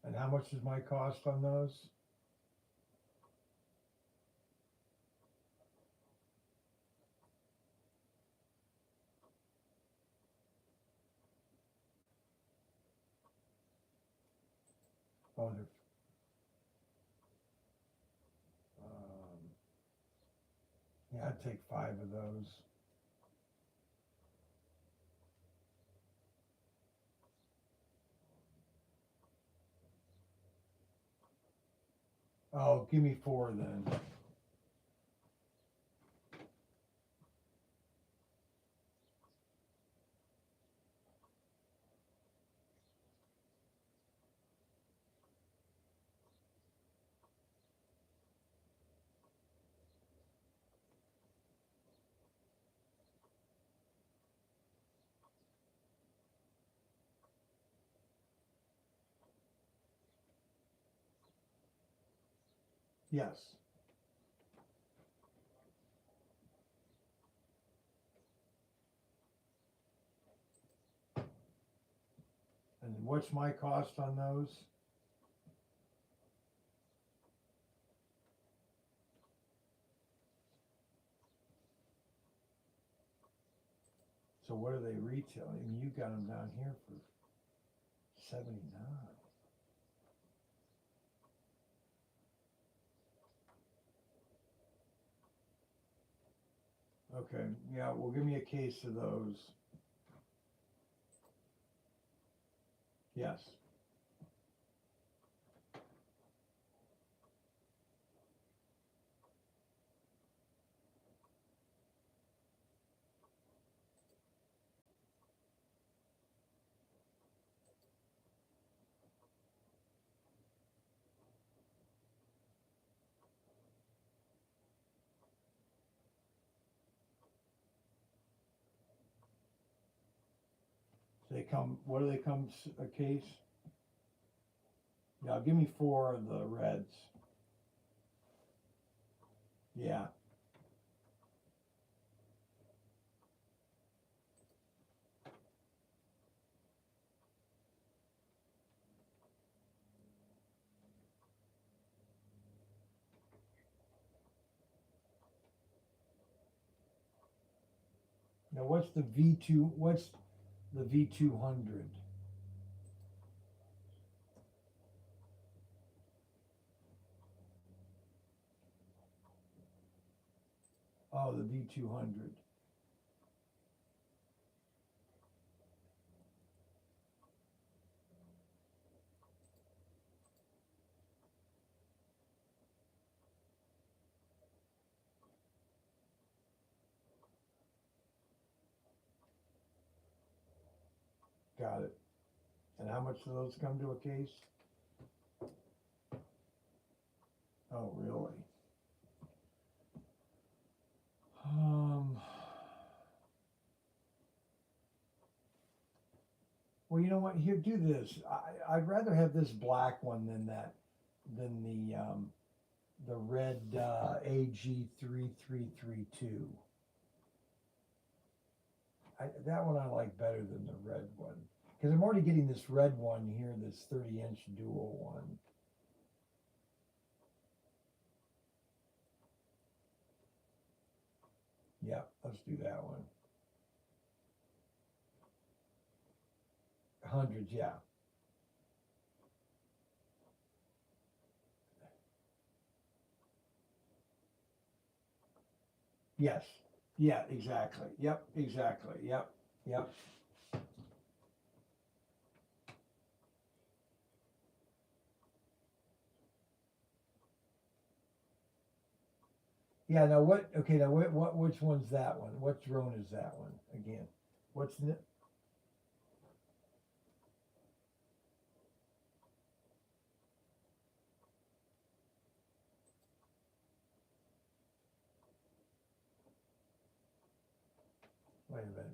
And how much is my cost on those? Oh, they're, yeah, I'd take 5 of those. Oh, give me 4 then. Yes. And what's my cost on those? So what are they retail? I mean, you got them down here for 79. Okay, yeah, well, give me a case of those. Yes. They come, what do they come, a case? Yeah, give me 4 of the reds. Yeah. Now what's the V2, what's the V200? Oh, the V200. Got it. And how much do those come to a case? Oh, really? Well, you know what? Here, do this. I'd rather have this black one than that, than the red AG3332. That one I like better than the red one because I'm already getting this red one here, this 30-inch dual one. Yeah, let's do that one. Hundreds, yeah. Yes. Yeah, exactly. Yep, exactly. Yep, yep. Yeah, now what, okay, now which one's that one? What drone is that one again? What's the, wait a minute,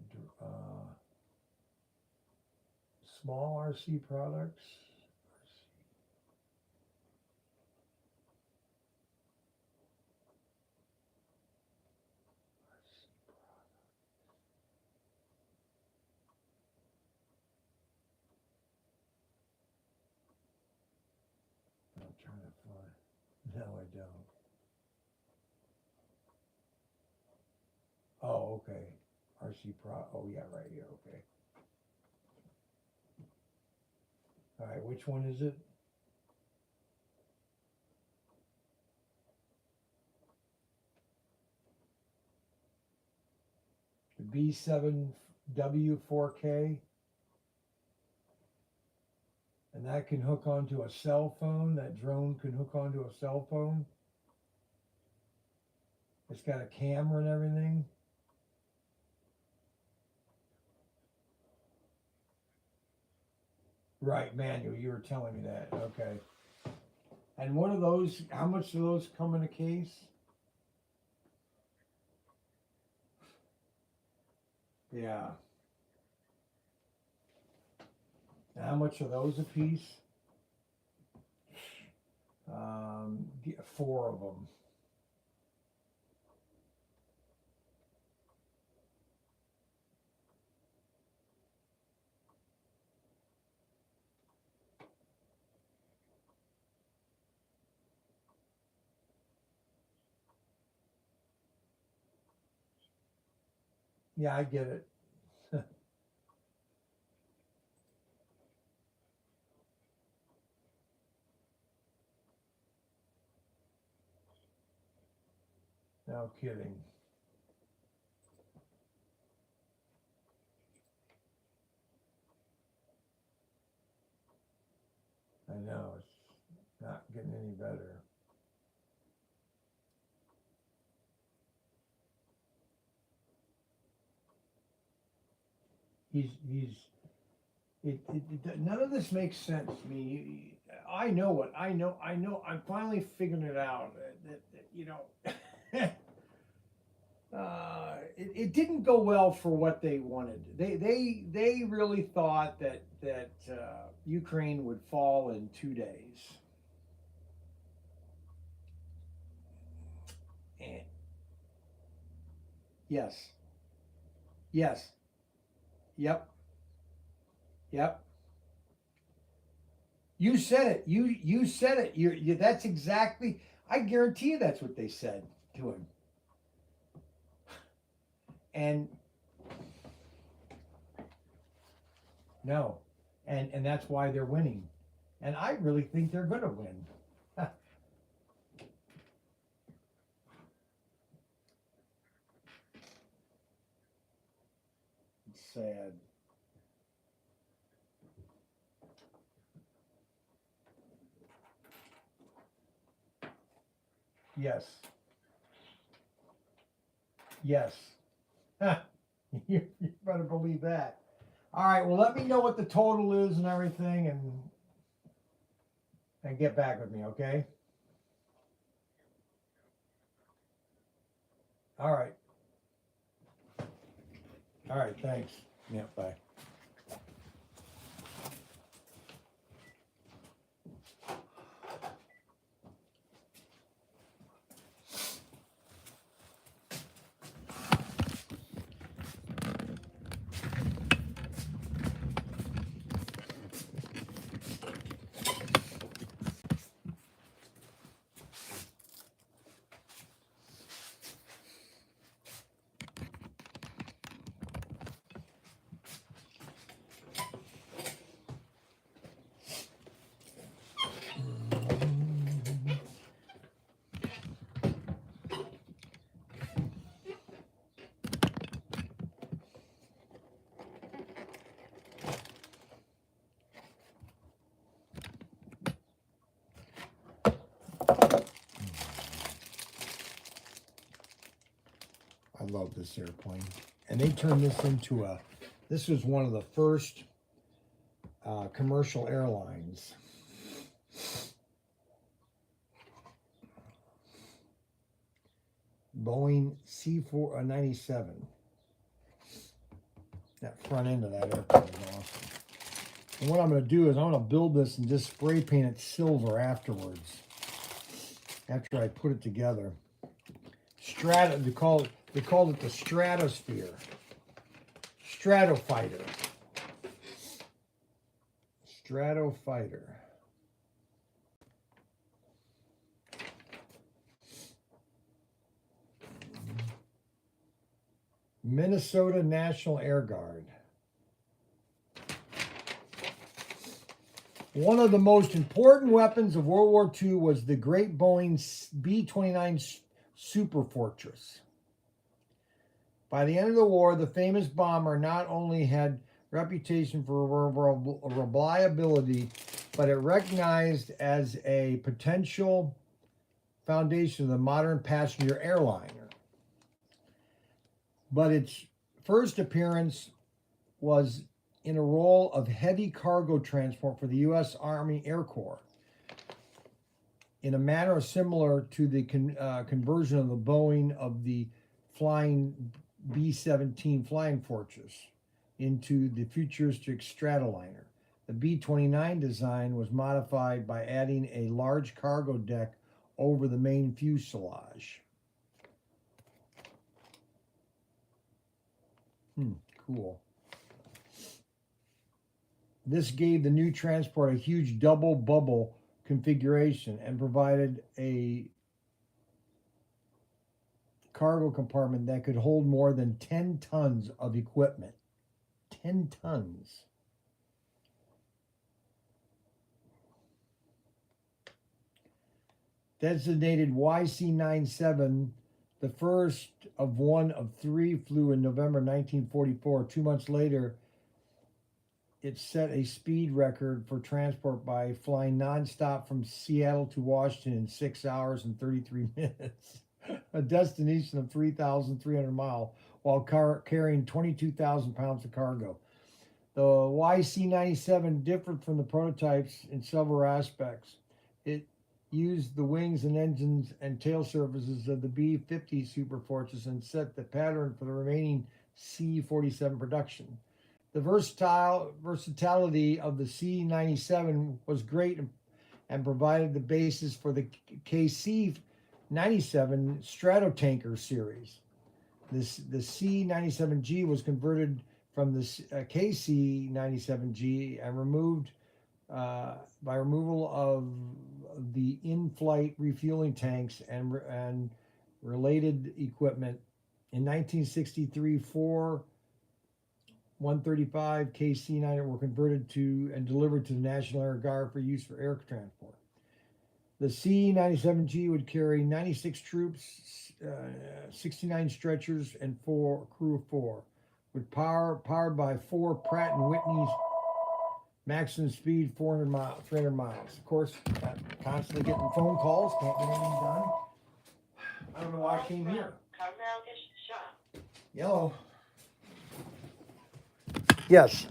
small RC products? I'm trying to find, no, I don't. Oh, okay. RC oh yeah, right here, okay. All right, which one is it? B7W4K. And that can hook onto a cell phone. That drone can hook onto a cell phone. It's got a camera and everything. Right, manual. You were telling me that. Okay. And what are those? How much do those come in a case? Yeah. And how much are those a piece? 4 of them. Yeah, I get it. No kidding. I know, it's not getting any better. None of this makes sense to me. I know what I know. I'm finally figuring it out. It didn't go well for what they wanted. They really thought that Ukraine would fall in 2 days. And yes, yes, yep, yep. You said it. You said it. That's exactly. I guarantee you that's what they said to him. And no, and that's why they're winning. And I really think they're going to win. It's sad. Yes. Yes. You better believe that. All right. Well, let me know what the total is and everything, and get back with me, okay? All right. All right. Thanks. Yeah. Bye. I love this airplane. And they turned this into this was one of the first commercial airlines. Boeing C-97. That front end of that airplane is awesome. And what I'm going to do is I'm going to build this and just spray paint it silver afterwards. After I put it together. They called it the Stratosphere. Stratofighter. Stratofighter. Minnesota National Air Guard. One of the most important weapons of World War II was the great Boeing B-29 Super Fortress. By the end of the war, the famous bomber not only had reputation for reliability, but it recognized as a potential foundation of the modern passenger airliner. But its first appearance was in a role of heavy cargo transport for the U.S. Army Air Corps, in a manner similar to the conversion of the Boeing of the flying B-17 Flying Fortress into the futuristic Stratoliner. The B-29 design was modified by adding a large cargo deck over the main fuselage. Cool. This gave the new transport a huge double bubble configuration and provided a cargo compartment that could hold more than 10 tons of equipment. 10 tons. Designated YC-97, the first of one of three, flew in November 1944. 2 months later, it set a speed record for transport by flying nonstop from Seattle to Washington in 6 hours and 33 minutes, a destination of 3,300 miles, while carrying 22,000 pounds of cargo. The YC-97 differed from the prototypes in several aspects. It used the wings and engines and tail surfaces of the B-50 Superfortress and set the pattern for the remaining C-47 production. The versatility of the C-97 was great and provided the basis for the KC-97 Stratotanker series. The C-97G was converted from the KC-97G and removed by removal of the in-flight refueling tanks and related equipment. In 1963, 4 135 KC-9 were converted to and delivered to the National Air Guard for use for air transport. The C-97G would carry 96 troops, 69 stretchers, and a crew of 4. Powered by 4 Pratt & Whitney's maximum speed 300 miles. Of course, constantly getting phone calls, can't get anything done. I don't know why I came here. Yellow. Yes.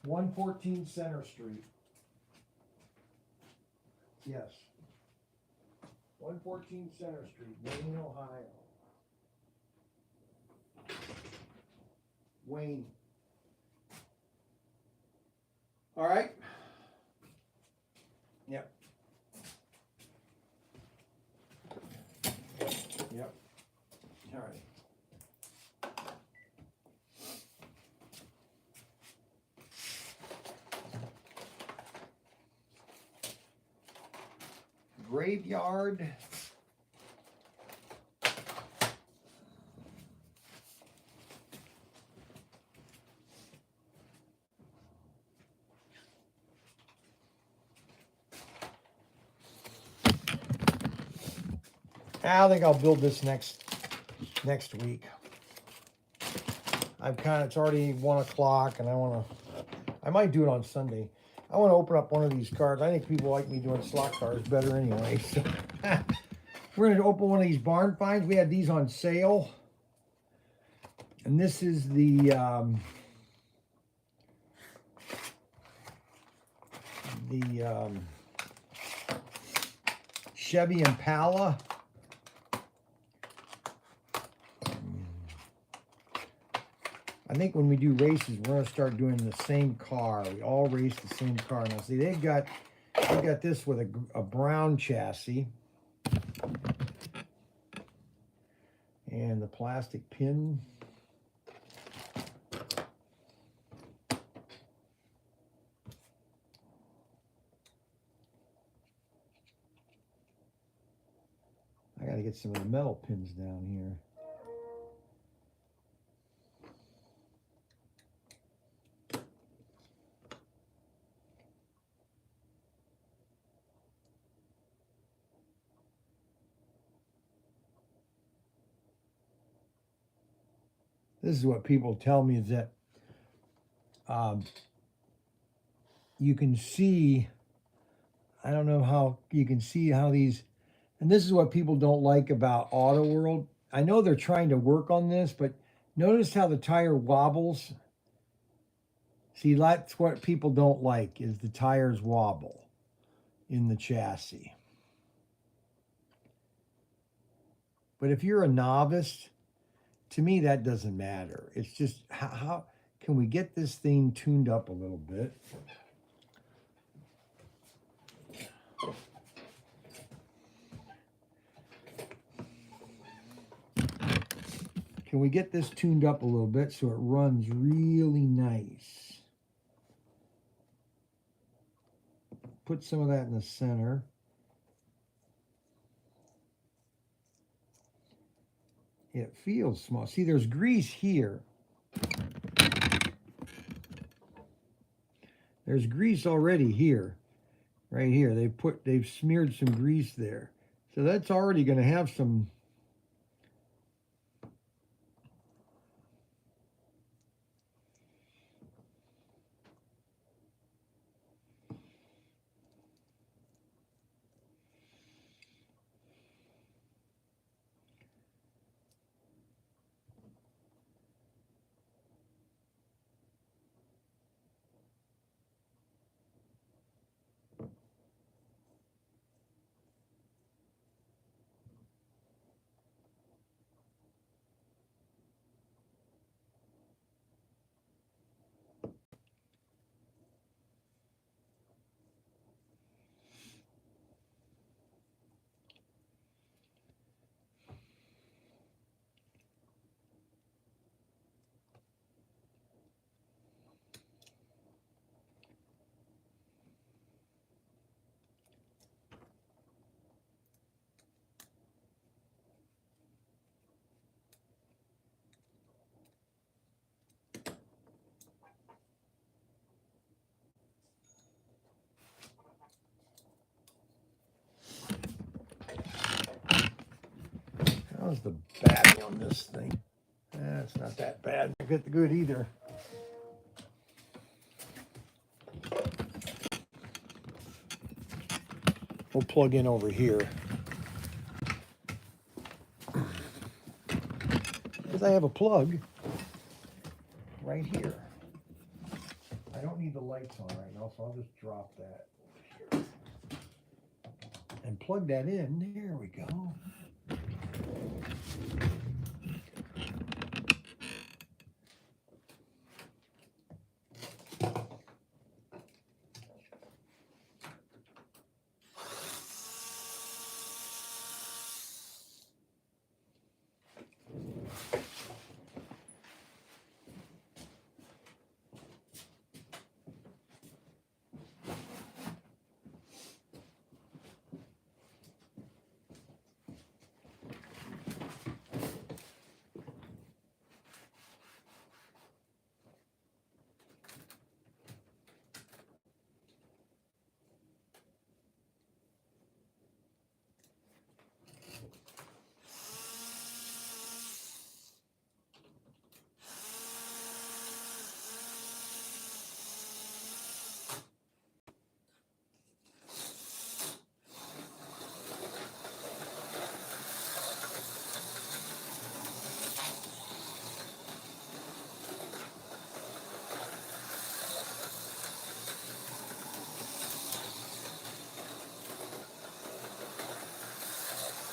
114 Center Street. Yes. 114 Center Street, Wayne, Ohio. Wayne. All right. Yep. Yep. All right. Graveyard. I think I'll build this next week. It's already 1 o'clock, and I might do it on Sunday. I want to open up one of these cards. I think people like me doing slot cards better anyway. So we're going to open one of these barn finds. We had these on sale. And this is the Chevy Impala. I think when we do races, we're going to start doing the same car. We all race the same car. Now, see, they've got this with a brown chassis. And the plastic pin. I got to get some of the metal pins down here. this is what people tell me, is that um, you can see, I don't know how you can see how these, and this is what people don't like about Auto World. I know they're trying to work on this, but notice how the tire wobbles. See, that's what people don't like, is the tires wobble in the chassis. But if you're a novice, to me, that doesn't matter. It's just how can we get this thing tuned up a little bit? Can we get this tuned up a little bit so it runs really nice? Put some of that in the center. It feels small. See, there's grease here. There's grease already here, right here. They've smeared some grease there. So that's already going to have some. How's the batting on this thing? It's not that bad. Not get the good either. We'll plug in over here. Because I have a plug right here. I don't need the lights on right now, so I'll just drop that over here. And plug that in. There we go.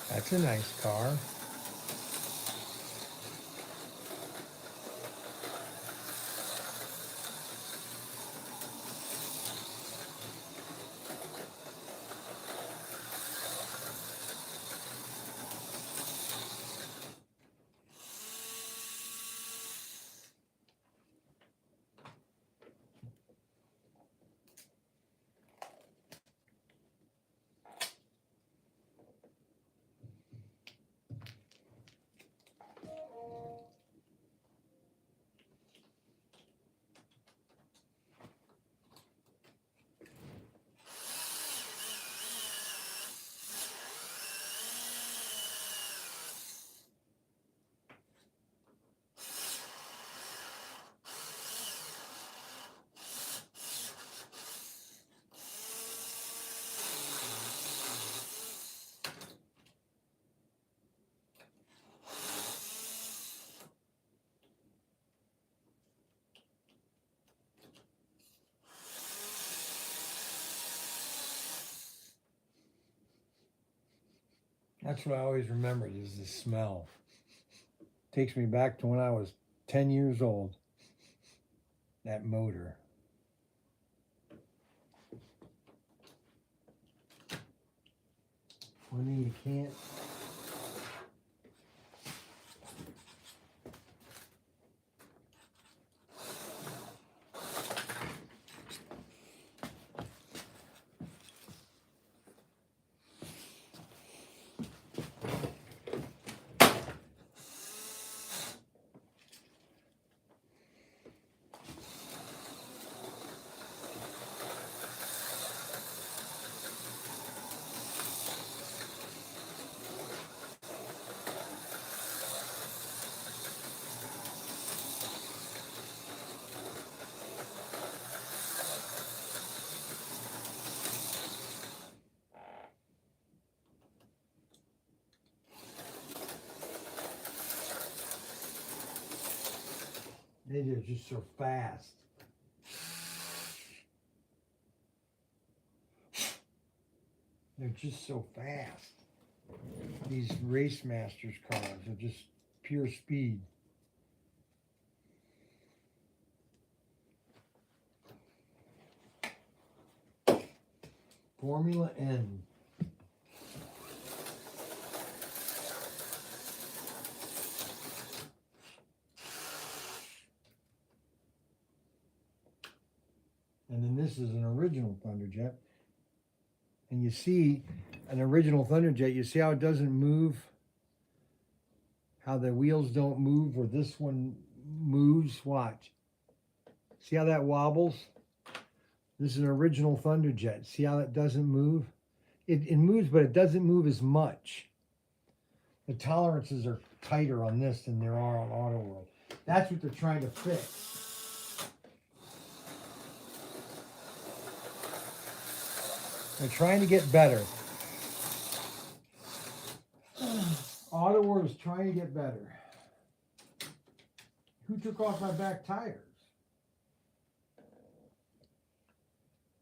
That's a nice car. That's what I always remembered is the smell. Takes me back to when I was 10 years old. That motor. One thing you can't. They're just so fast. They're just so fast. These Race Masters cars are just pure speed. Formula N. And then this is an original Thunderjet. And you see an original Thunderjet, you see how it doesn't move? How the wheels don't move where this one moves? Watch. See how that wobbles? This is an original Thunderjet. See how it doesn't move? It moves, but it doesn't move as much. The tolerances are tighter on this than there are on Auto World. That's what they're trying to fix. They're trying to get better. Auto World is trying to get better. Who took off my back tires?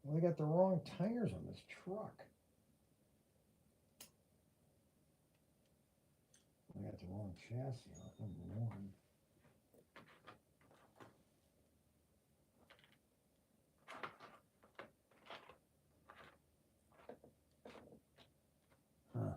Well, they got the wrong tires on this truck. I got the wrong chassis on number one. Huh.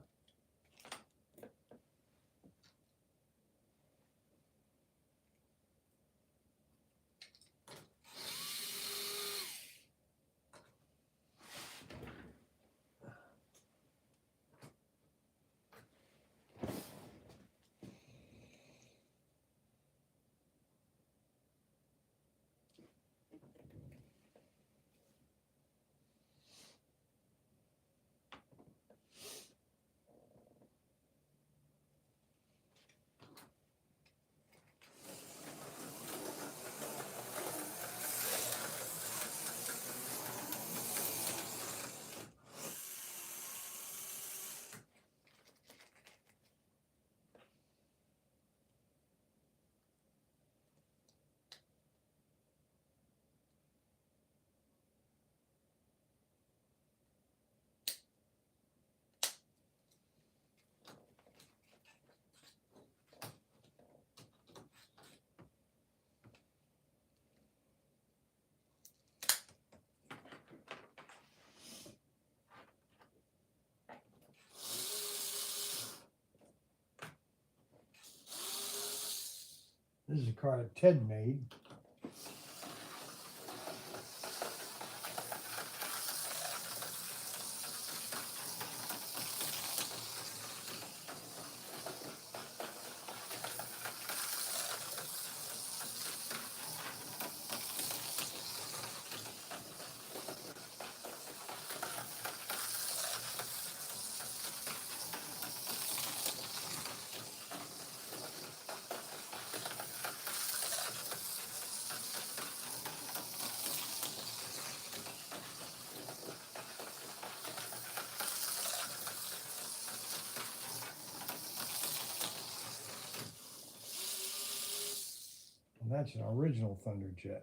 This is a car that Ted made. And that's an original Thunderjet.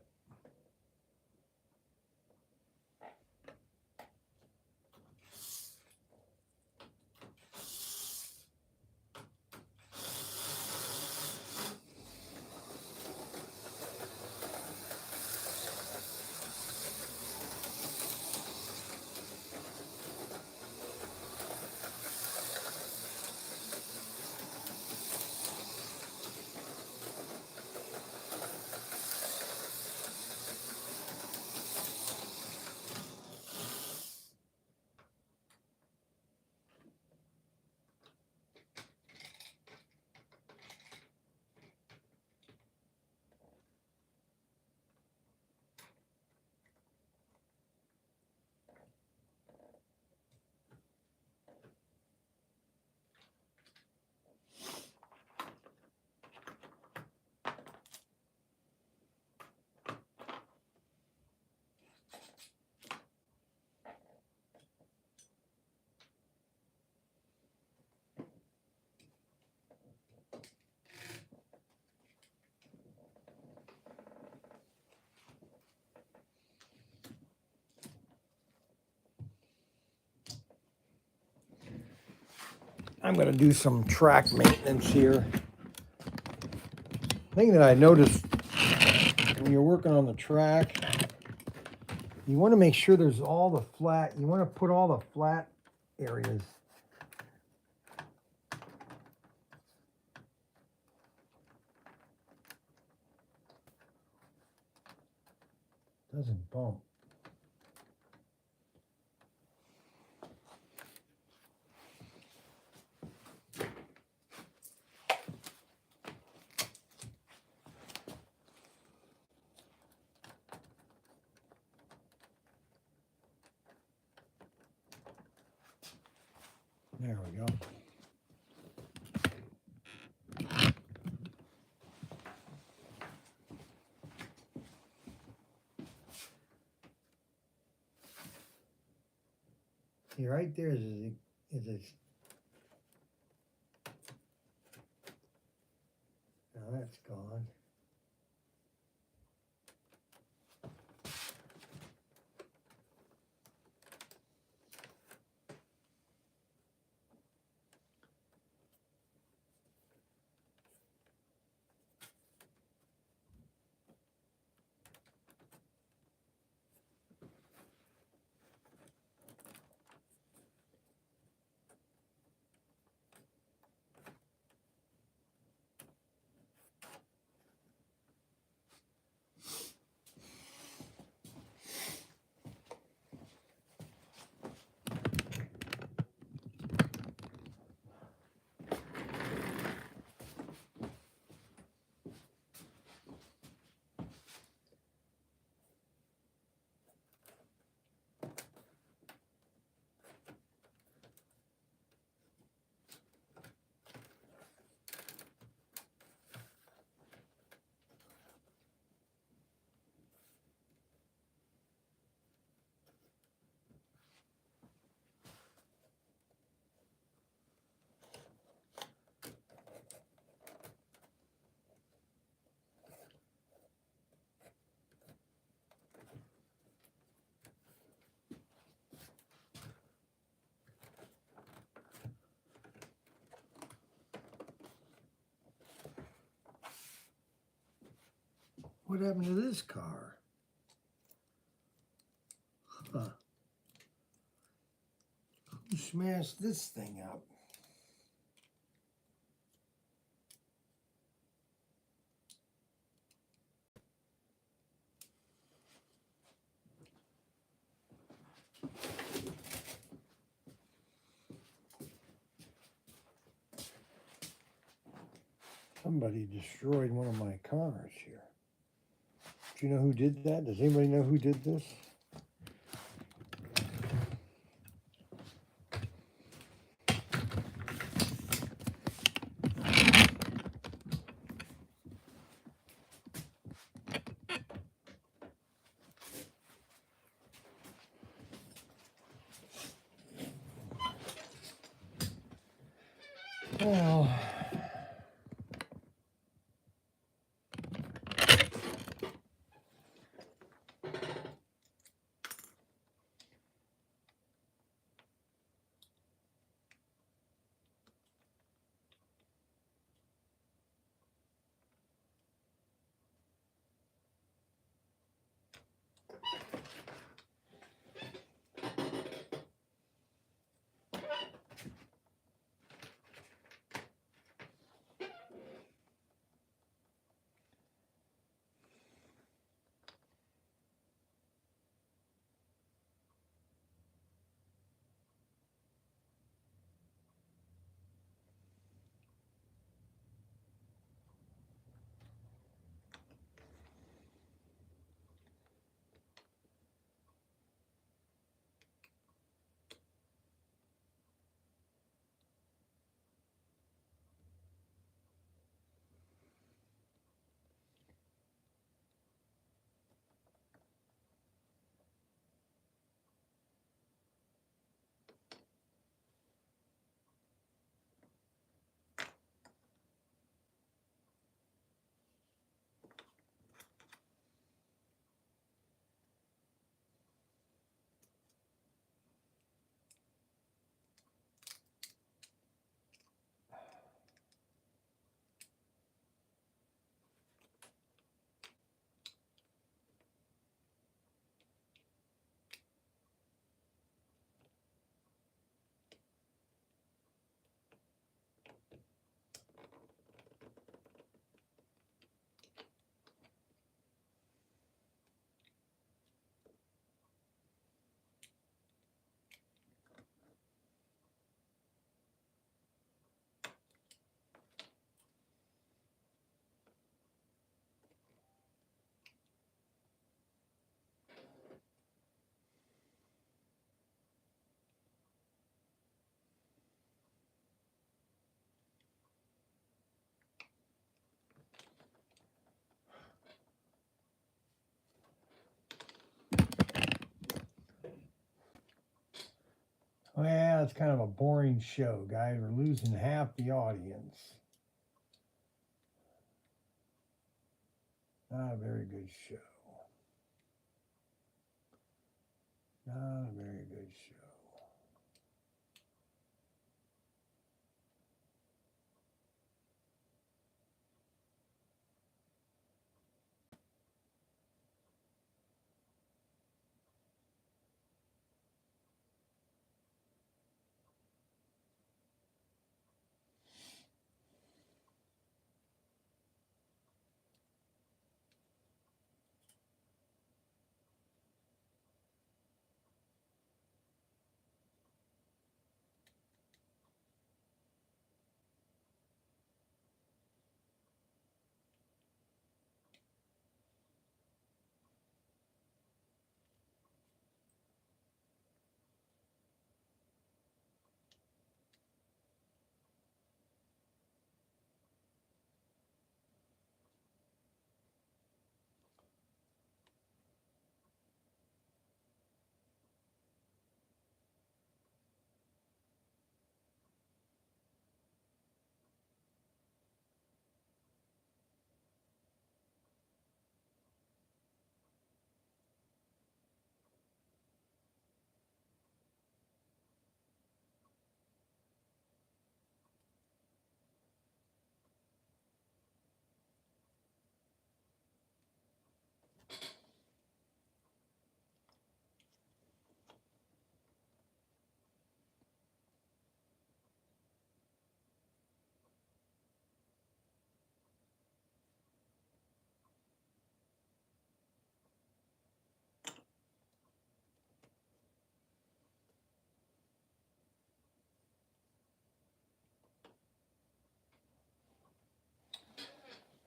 I'm going to do some track maintenance here. Thing that I noticed when you're working on the track, you want to make sure there's all the flat, you want to put all the flat areas. Doesn't bump. There we go. See, right there is a now that's gone. What happened to this car? Huh. Who smashed this thing up? Somebody destroyed one of my cars here. Do you know who did that? Does anybody know who did this? Well, Well, it's kind of a boring show, guys. We're losing half the audience. Not a very good show. Not a very good show.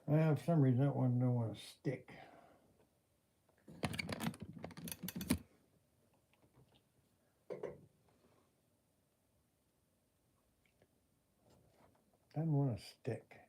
Well, for some reason that one don't want to stick. Doesn't want to stick.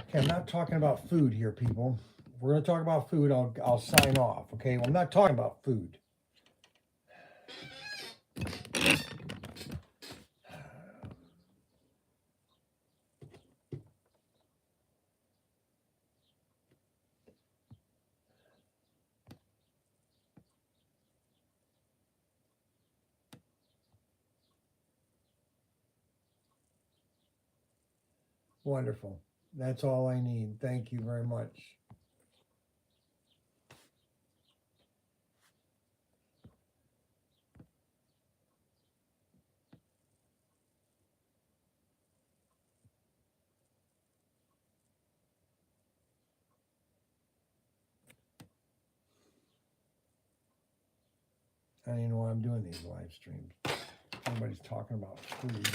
Okay, I'm not talking about food here, people. If we're going to talk about food, I'll sign off. Okay, well, I'm not talking about food. Wonderful. That's all I need. Thank you very much. I don't even know why I'm doing these live streams. Everybody's talking about food.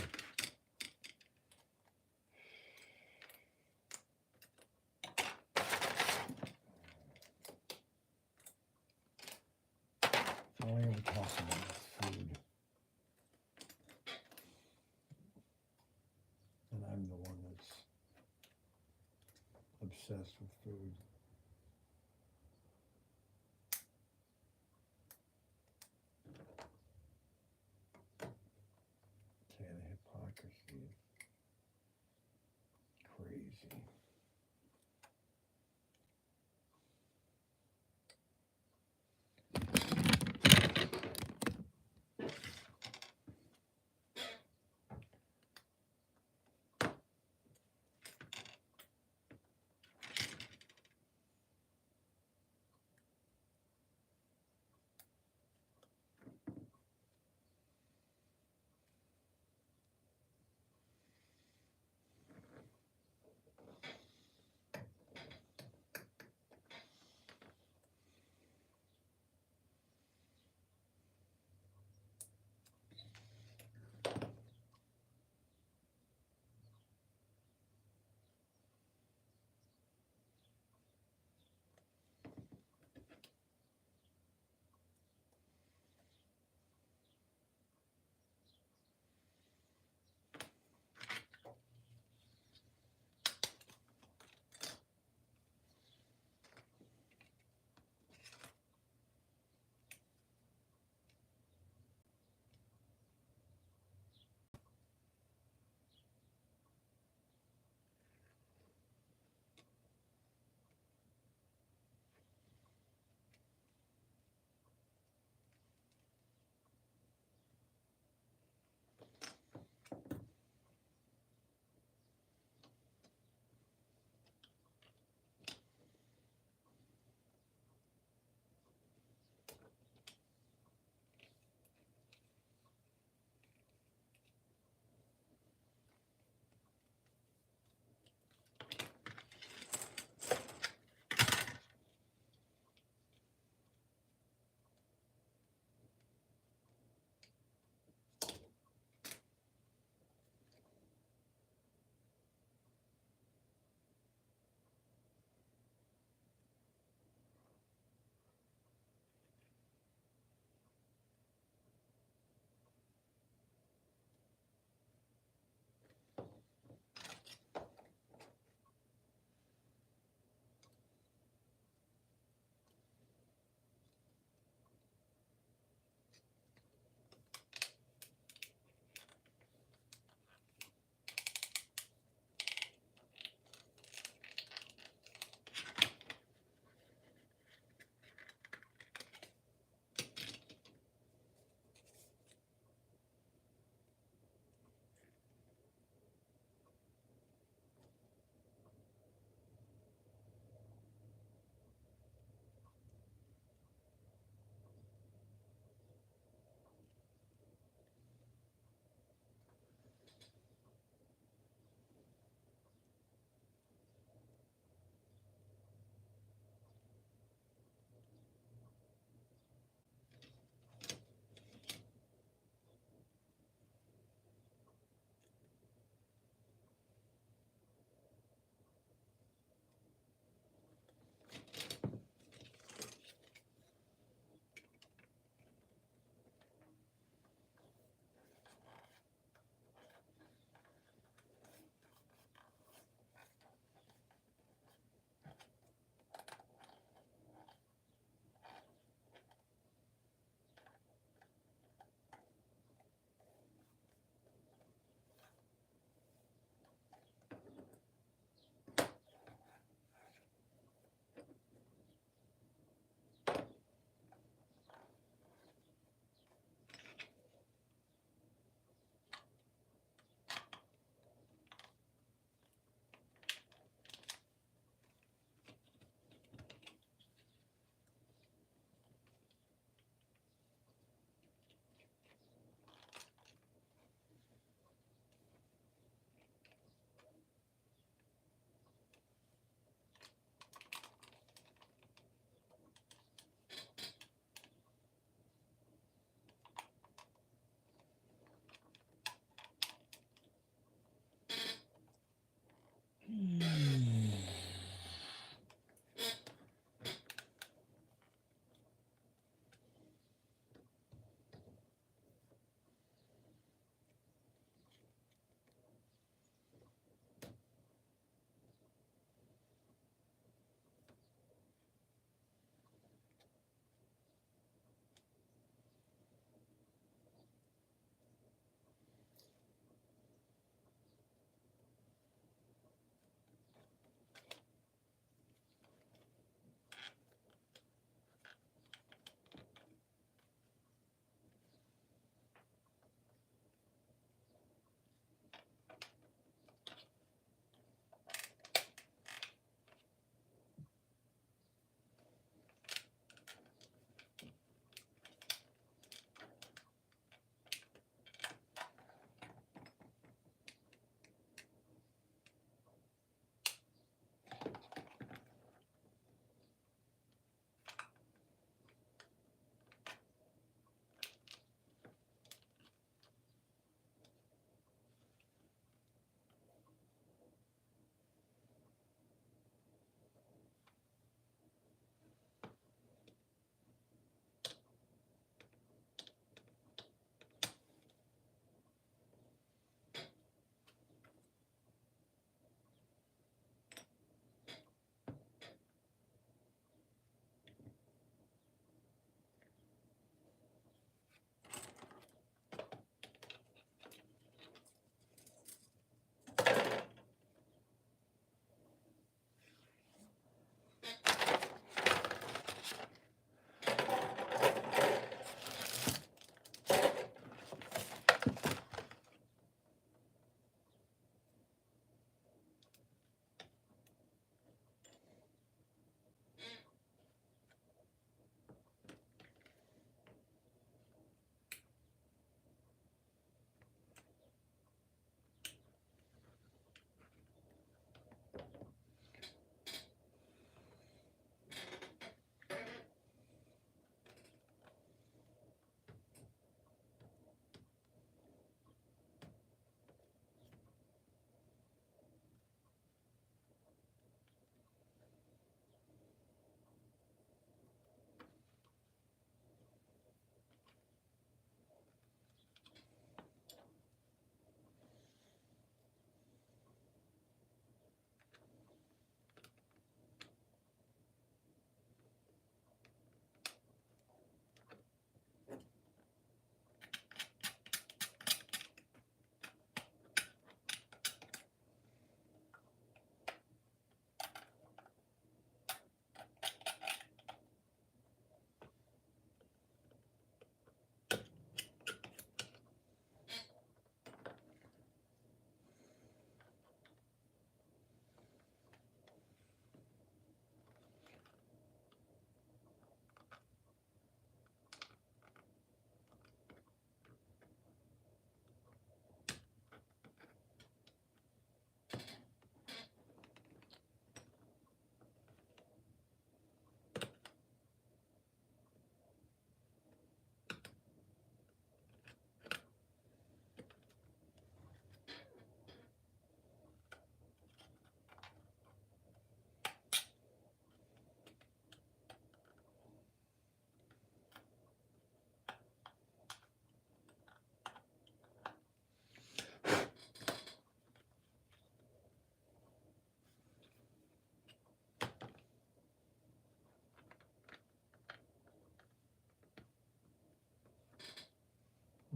All I ever talk about is food. And I'm the one that's obsessed with food. Okay, the hypocrisy is crazy.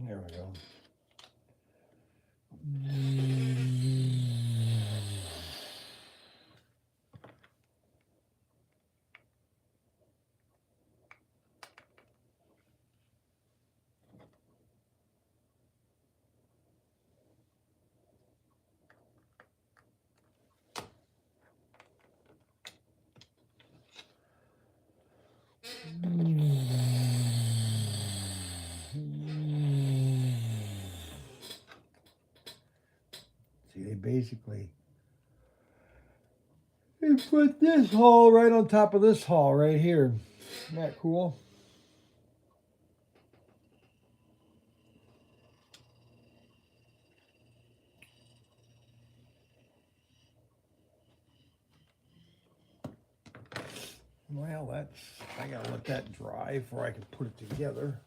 There we go. See, they basically put this hull right on top of this hull right here. Isn't that cool? Well, I gotta let that dry before I can put it together.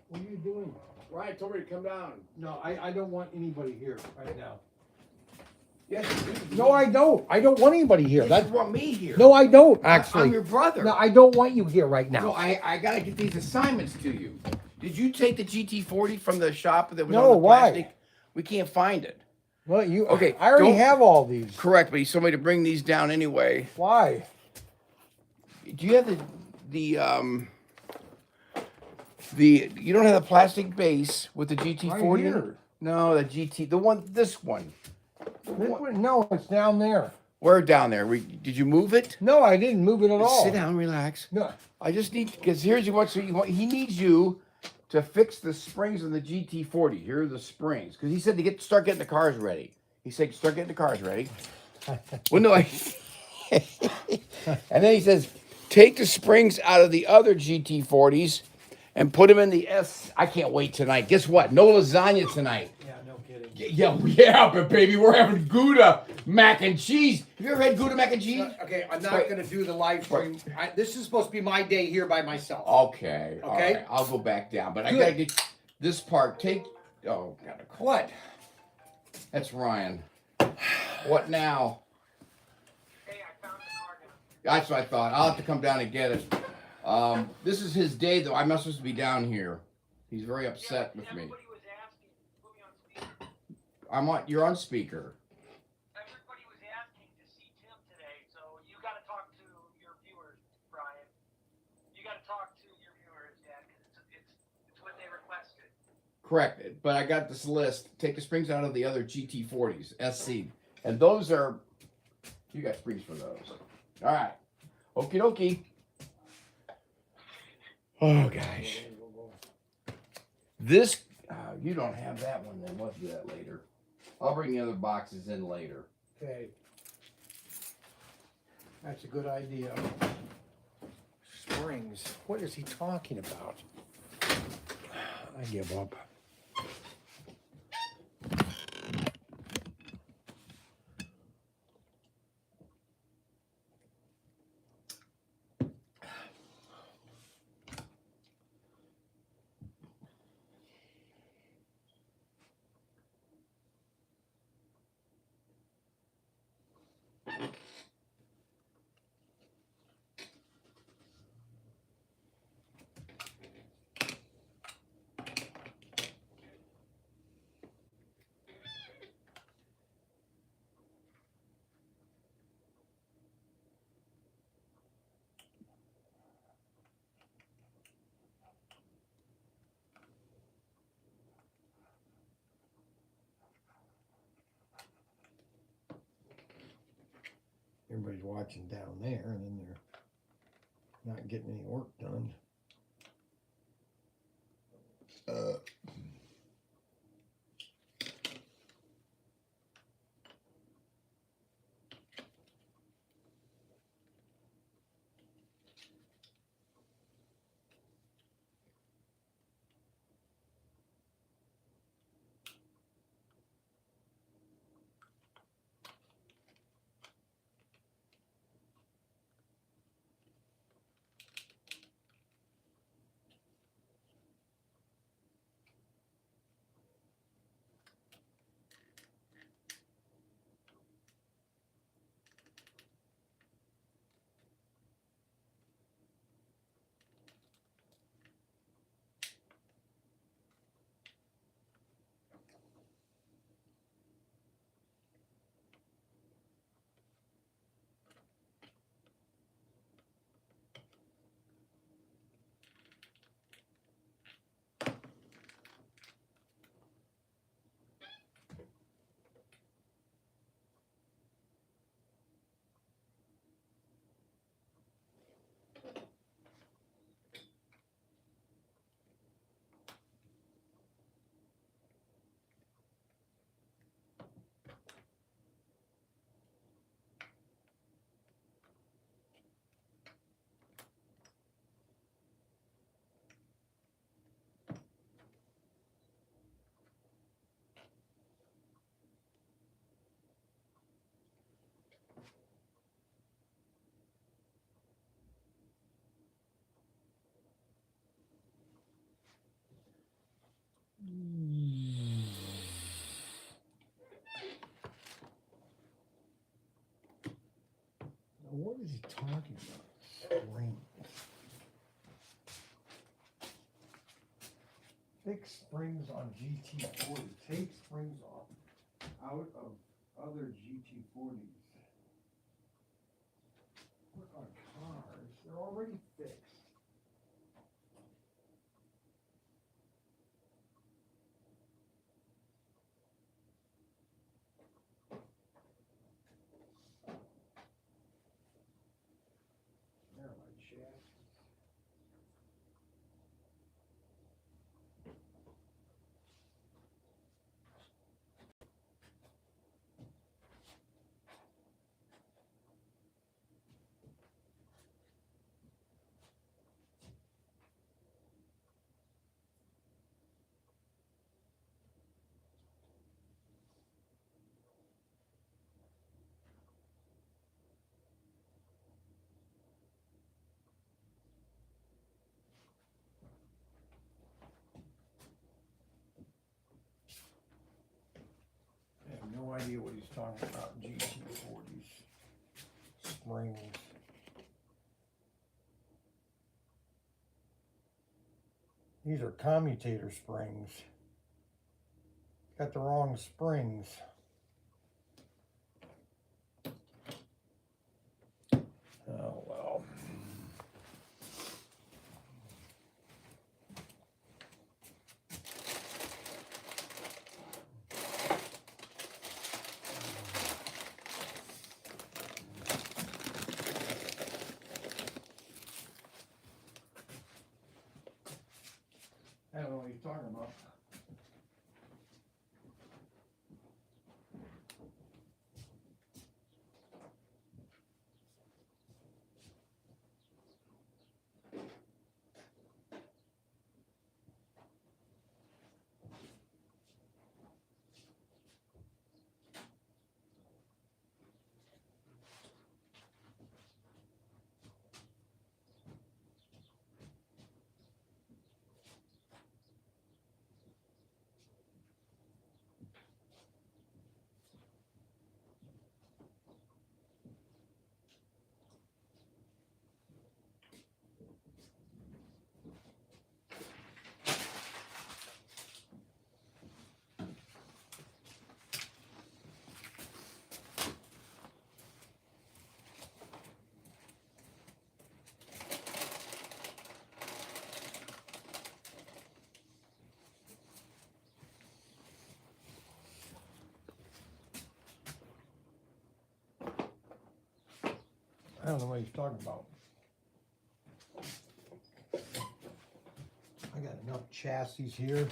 What are you doing? Ryan told me to come down. No, I don't want anybody here right now. Yes, you do. No, I don't. I don't want anybody here. Yes, you want me here. No, I don't, actually. I'm your brother. No, I don't want you here right now. No, I gotta get these assignments to you. Did you take the GT40 from the shop that was No, on the why? plastic? We can't find it. Well, you Okay, I already don't- have all these. Correct, but he told me to bring these down anyway. Why? Do you have the you don't have the plastic base with the GT40 Right in it? here. No, this one. No, it's down there. Where down there? Did you move it? No, I didn't move it at all. Sit down, relax. No. I just need, because here's what he needs you to fix the springs on the GT40. Here are the springs, because he said to start getting the cars ready. He said start getting the cars ready. Well, no, and then he says take the springs out of the other GT40s and put them in the S. I can't wait tonight. Guess what? No lasagna tonight. Yeah, no. Yeah, but baby, we're having Gouda mac and cheese. Have you ever had Gouda mac and cheese? Okay, I'm not going to do the live stream. This is supposed to be my day here by myself. Okay. All Okay. right, I'll go back down, but I Good. gotta get this part. Oh, gotta call. What? That's Ryan. What now? Hey, I found the car down. That's what I thought. I'll have to come down and get it. This is his day, though. I'm not supposed to be down here. He's very upset with me. Everybody was asking. Put me on speaker. You're on speaker. Everybody was asking to see Tim today, so you got to talk to your viewers, Brian. You got to talk to your viewers, yeah, because it's what they requested. Correct. But I got this list. Take the springs out of the other GT40s, SC. And those are, you got springs for those. All right. Okie dokie. Oh, gosh. This, you don't have that one then. We'll do that later. I'll bring the other boxes in later. Okay. That's a good idea. Springs. What is he talking about? I give up. Everybody's watching down there, and then they're not getting any work done. What is he talking about? Springs. Fix springs on GT40. Take springs off out of other GT40s. Work on cars. They're already fixed. There, my chassis. These are commutator springs. Got the wrong springs. Oh well. I don't know what you're talking about. I don't know what he's talking about. I got enough chassis here.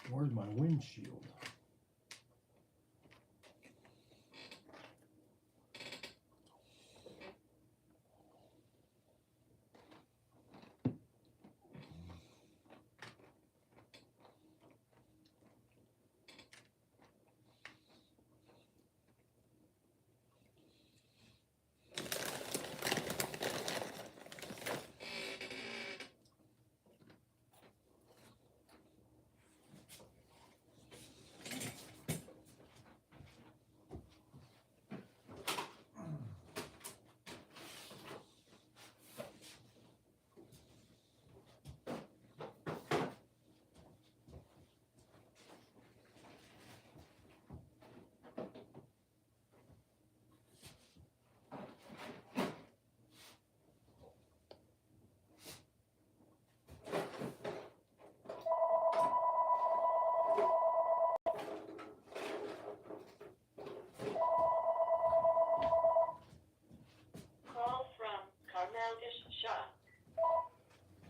Where's my windshield?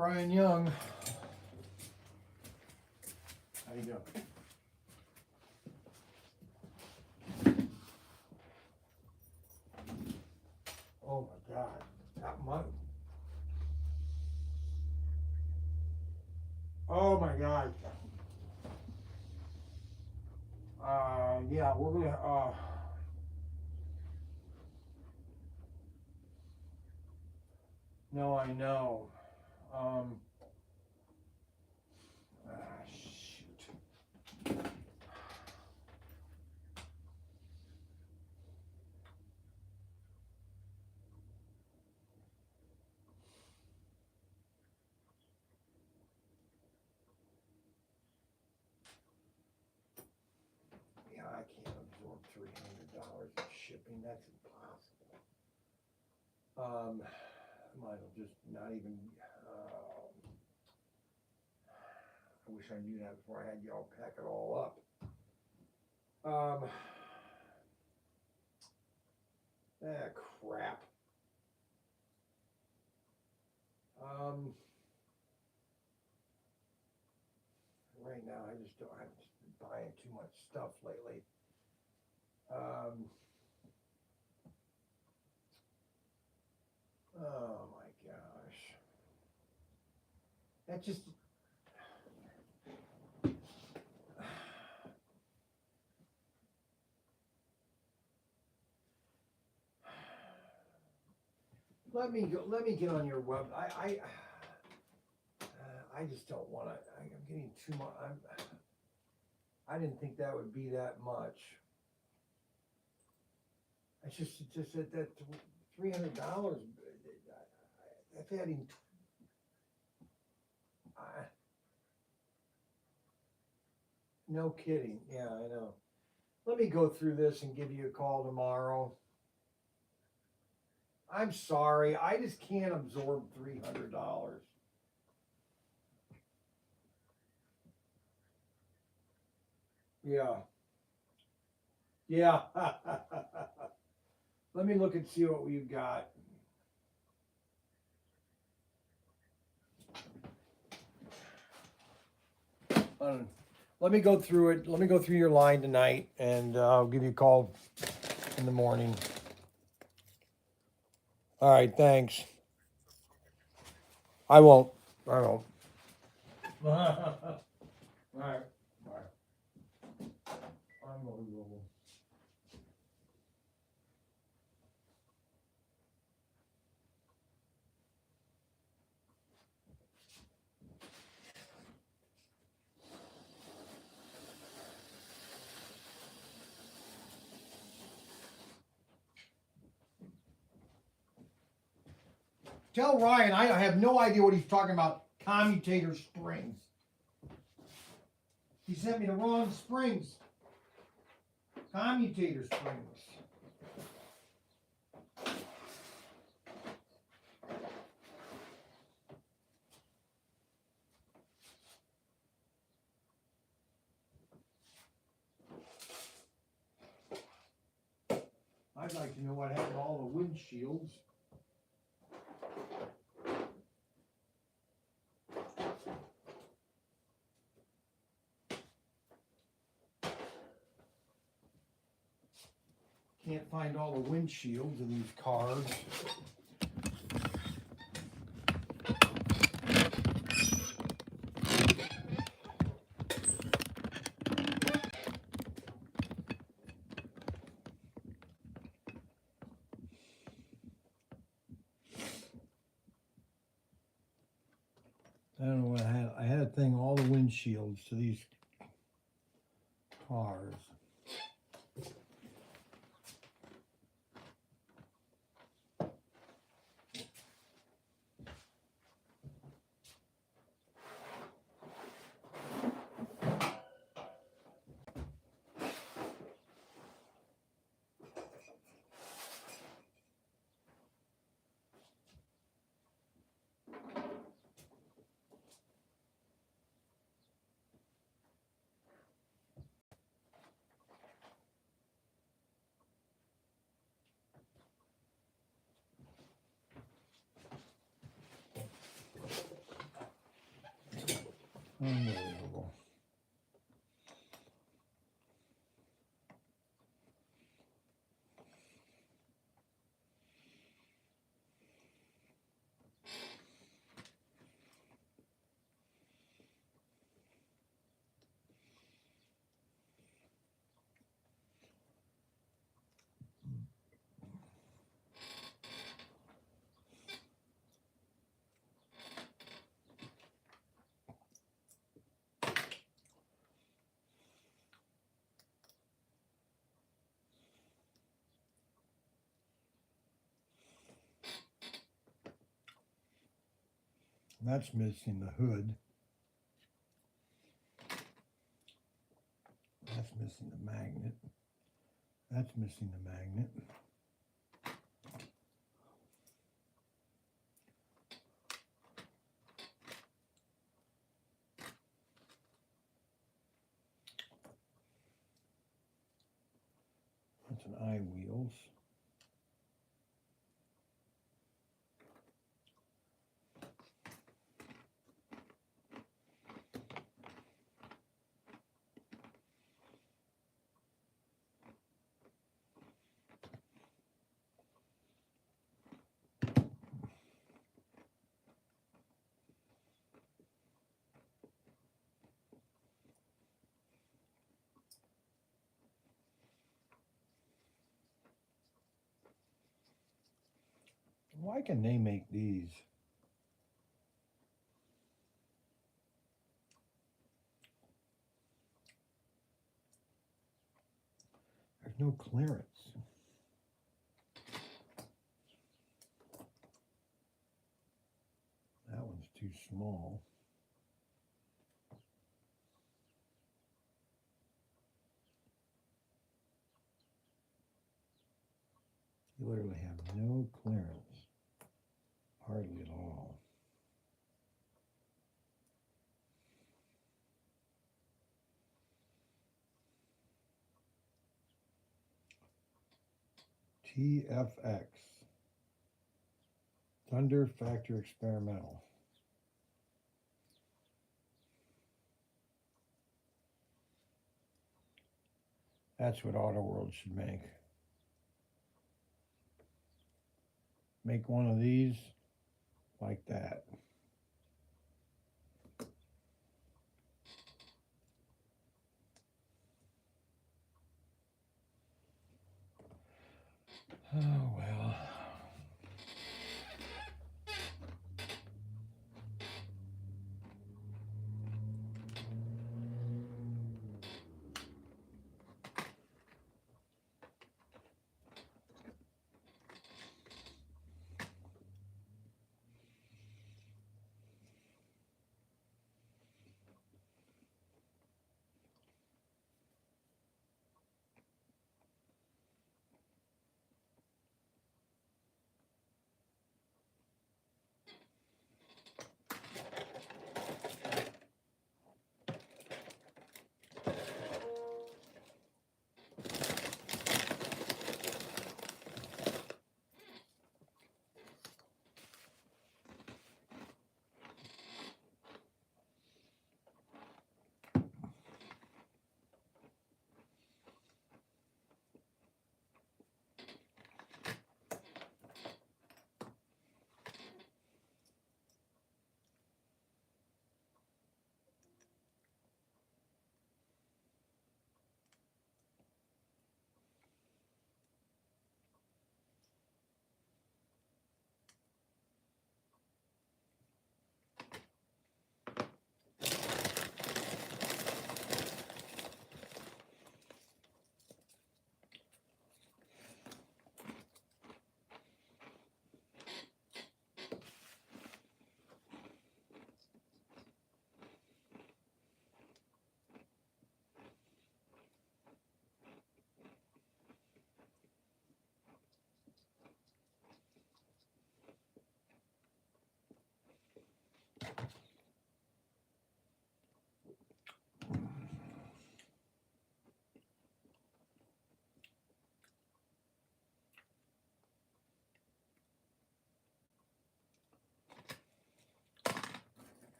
Brian Young. How you doing? Oh my God, that money. Oh my God. Yeah, we're gonna, no, I know. Shoot. $300 in shipping. That's impossible. Might as well just not even. I wish I knew that before I had y'all pack it all up. Crap. Right now, I just don't. I've just been buying too much stuff lately. Oh my gosh. That just. Let me go. Let me get on your web. I just don't want to. I'm getting too much. I didn't think that would be that much. It's just that $300. That's adding. No kidding. Yeah, I know. Let me go through this and give you a call tomorrow. I'm sorry. I just can't absorb $300. Yeah. Yeah. Let me look and see what we've got. Let me go through it. Let me go through your line tonight, and I'll give you a call in the morning. All right, thanks. I won't. All right. Unbelievable. Tell Ryan I have no idea what he's talking about. Commutator springs. He sent me the wrong springs. Commutator springs. I'd like to know what happened to all the windshields. Can't find all the windshields in these cars. I don't know what I had. I had a thing, all the windshields to these cars. Unbelievable. That's missing the hood. That's missing the magnet. That's missing the magnet. That's an eye wheels. Why can they make these? There's no clearance. That one's too small. You literally have no clearance. Hardly at all. TFX. Thunder Factor Experimental. That's what Auto World should make. Make one of these like that. Oh, well.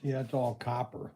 See, that's all copper.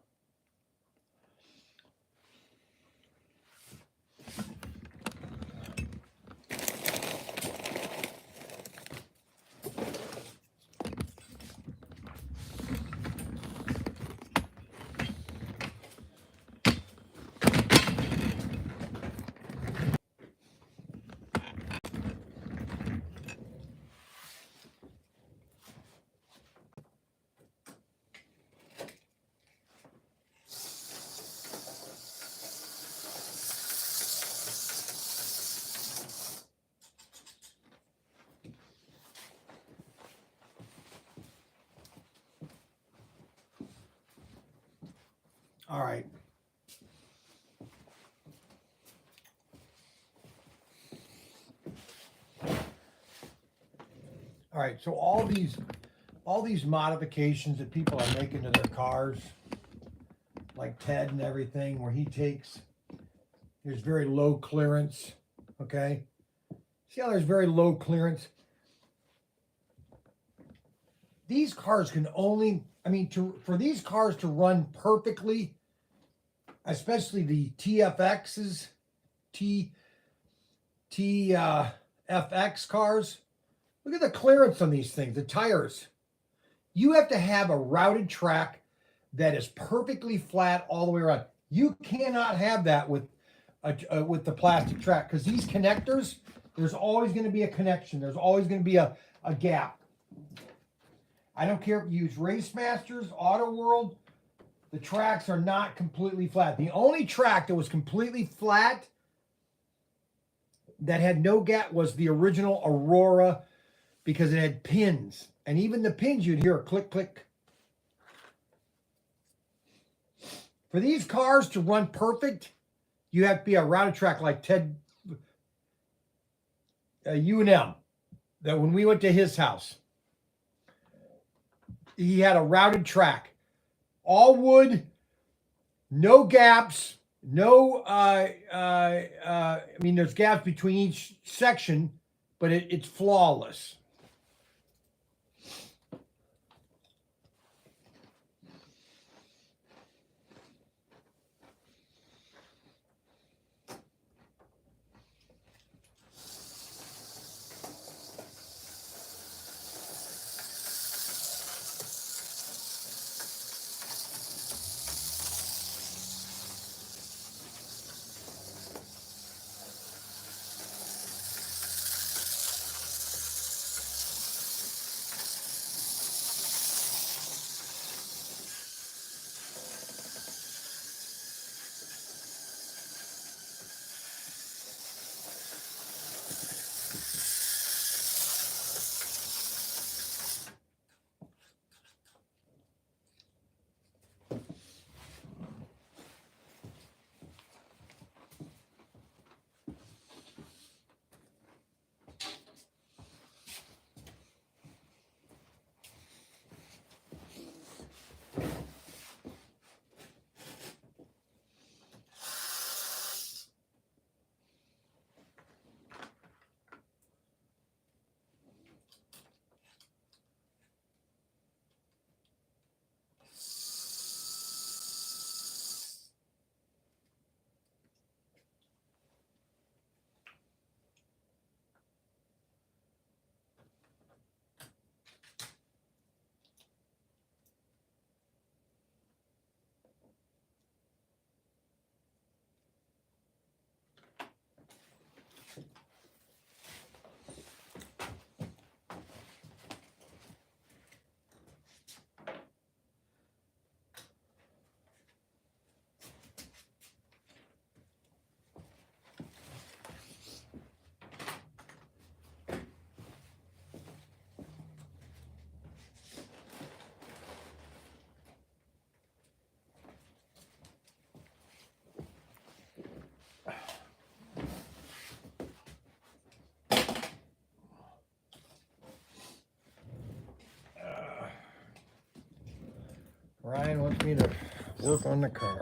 All right. All right, so all these modifications that people are making to their cars, like Ted and everything, where he takes, there's very low clearance, okay? See how there's very low clearance? These cars can only, I mean, for these cars to run perfectly, especially the TFXs, FX cars, look at the clearance on these things, the tires. You have to have a routed track that is perfectly flat all the way around. You cannot have that with the plastic track, because these connectors, there's always going to be a connection. There's always going to be a gap. I don't care if you use Race Masters, Auto World, the tracks are not completely flat. The only track that was completely flat that had no gap was the original Aurora, because it had pins. And even the pins, you'd hear a click, click. For these cars to run perfect, you have to be a routed track like Ted U&M, that when we went to his house, he had a routed track. All wood, no gaps, no, I mean, there's gaps between each section, but it's flawless. Ryan wants me to work on the cars.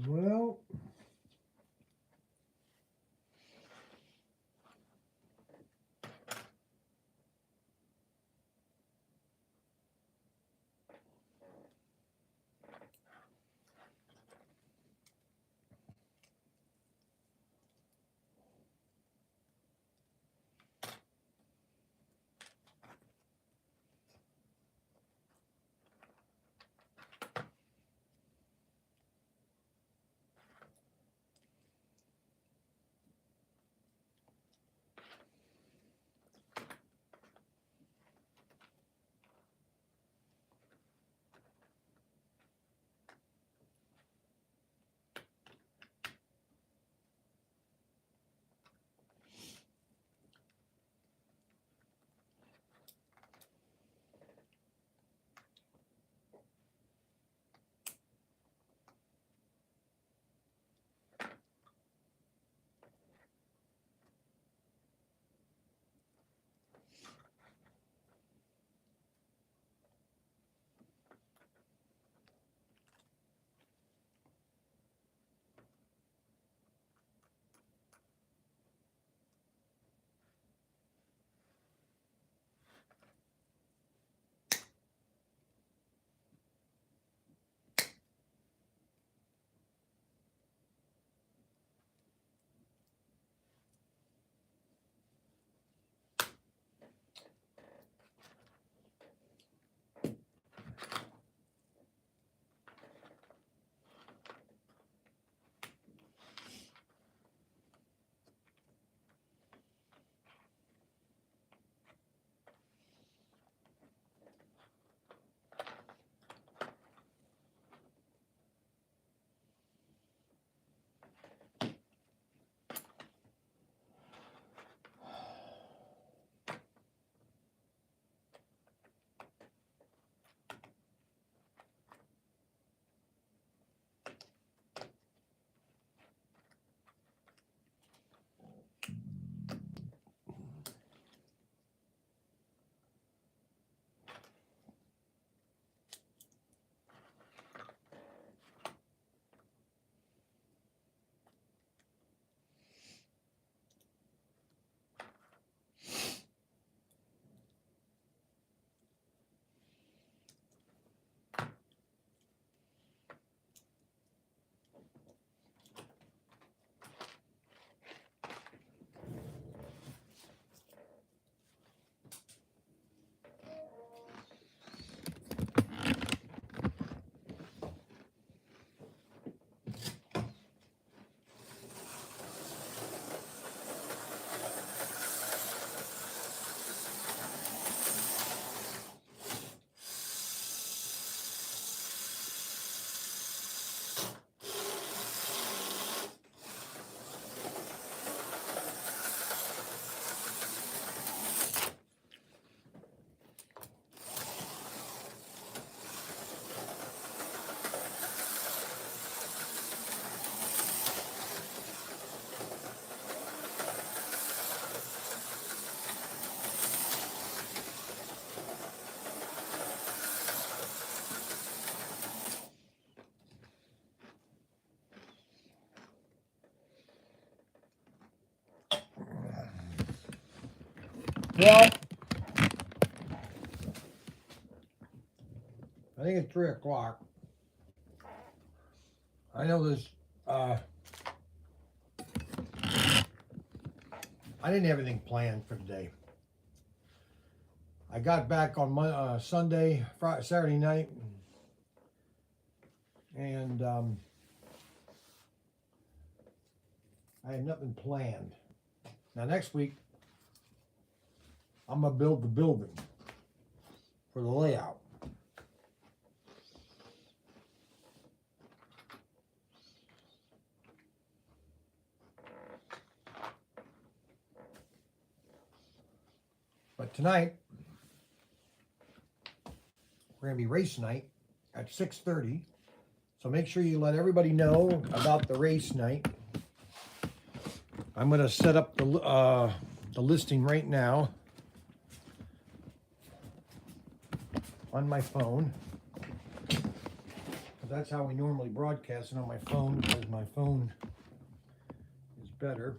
Well, well, I think it's 3 o'clock. I know this, I didn't have anything planned for today. I got back on Sunday, Friday, Saturday night, and I had nothing planned. Now next week, I'm gonna build the building for the layout. But tonight, we're gonna be race night at 6:30. So make sure you let everybody know about the race night. I'm gonna set up the listing right now on my phone. That's how we normally broadcast it on my phone, because my phone is better.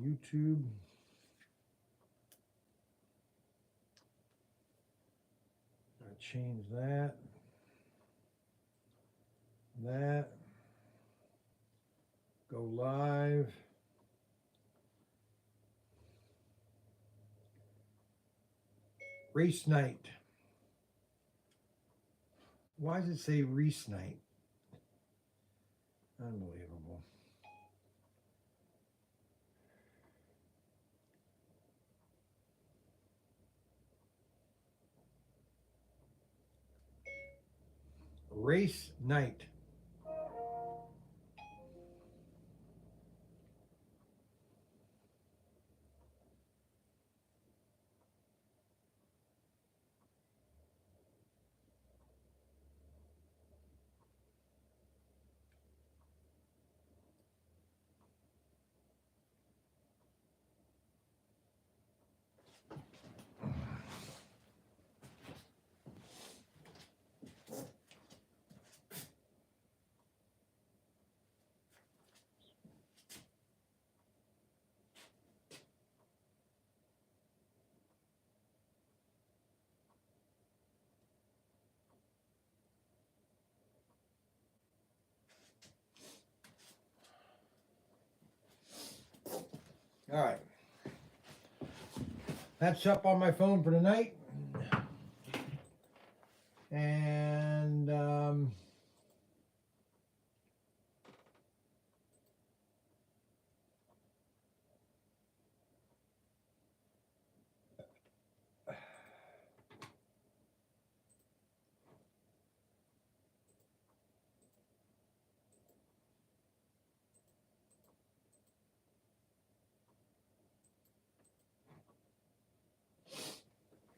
YouTube. Gotta change that. That. Go live. Race night. Why does it say race night? Unbelievable. Race night. All right. That's up on my phone for tonight. And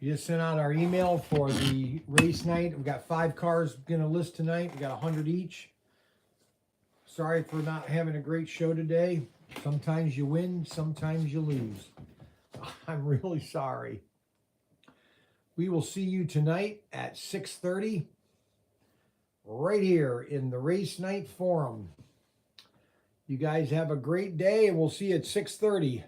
we just sent out our email for the race night. We got 5 cars gonna list tonight. We got 100 each. Sorry for not having a great show today. Sometimes you win, sometimes you lose. I'm really sorry. We will see you tonight at 6:30 right here in the Race Night Forum. You guys have a great day, and we'll see you at 6:30.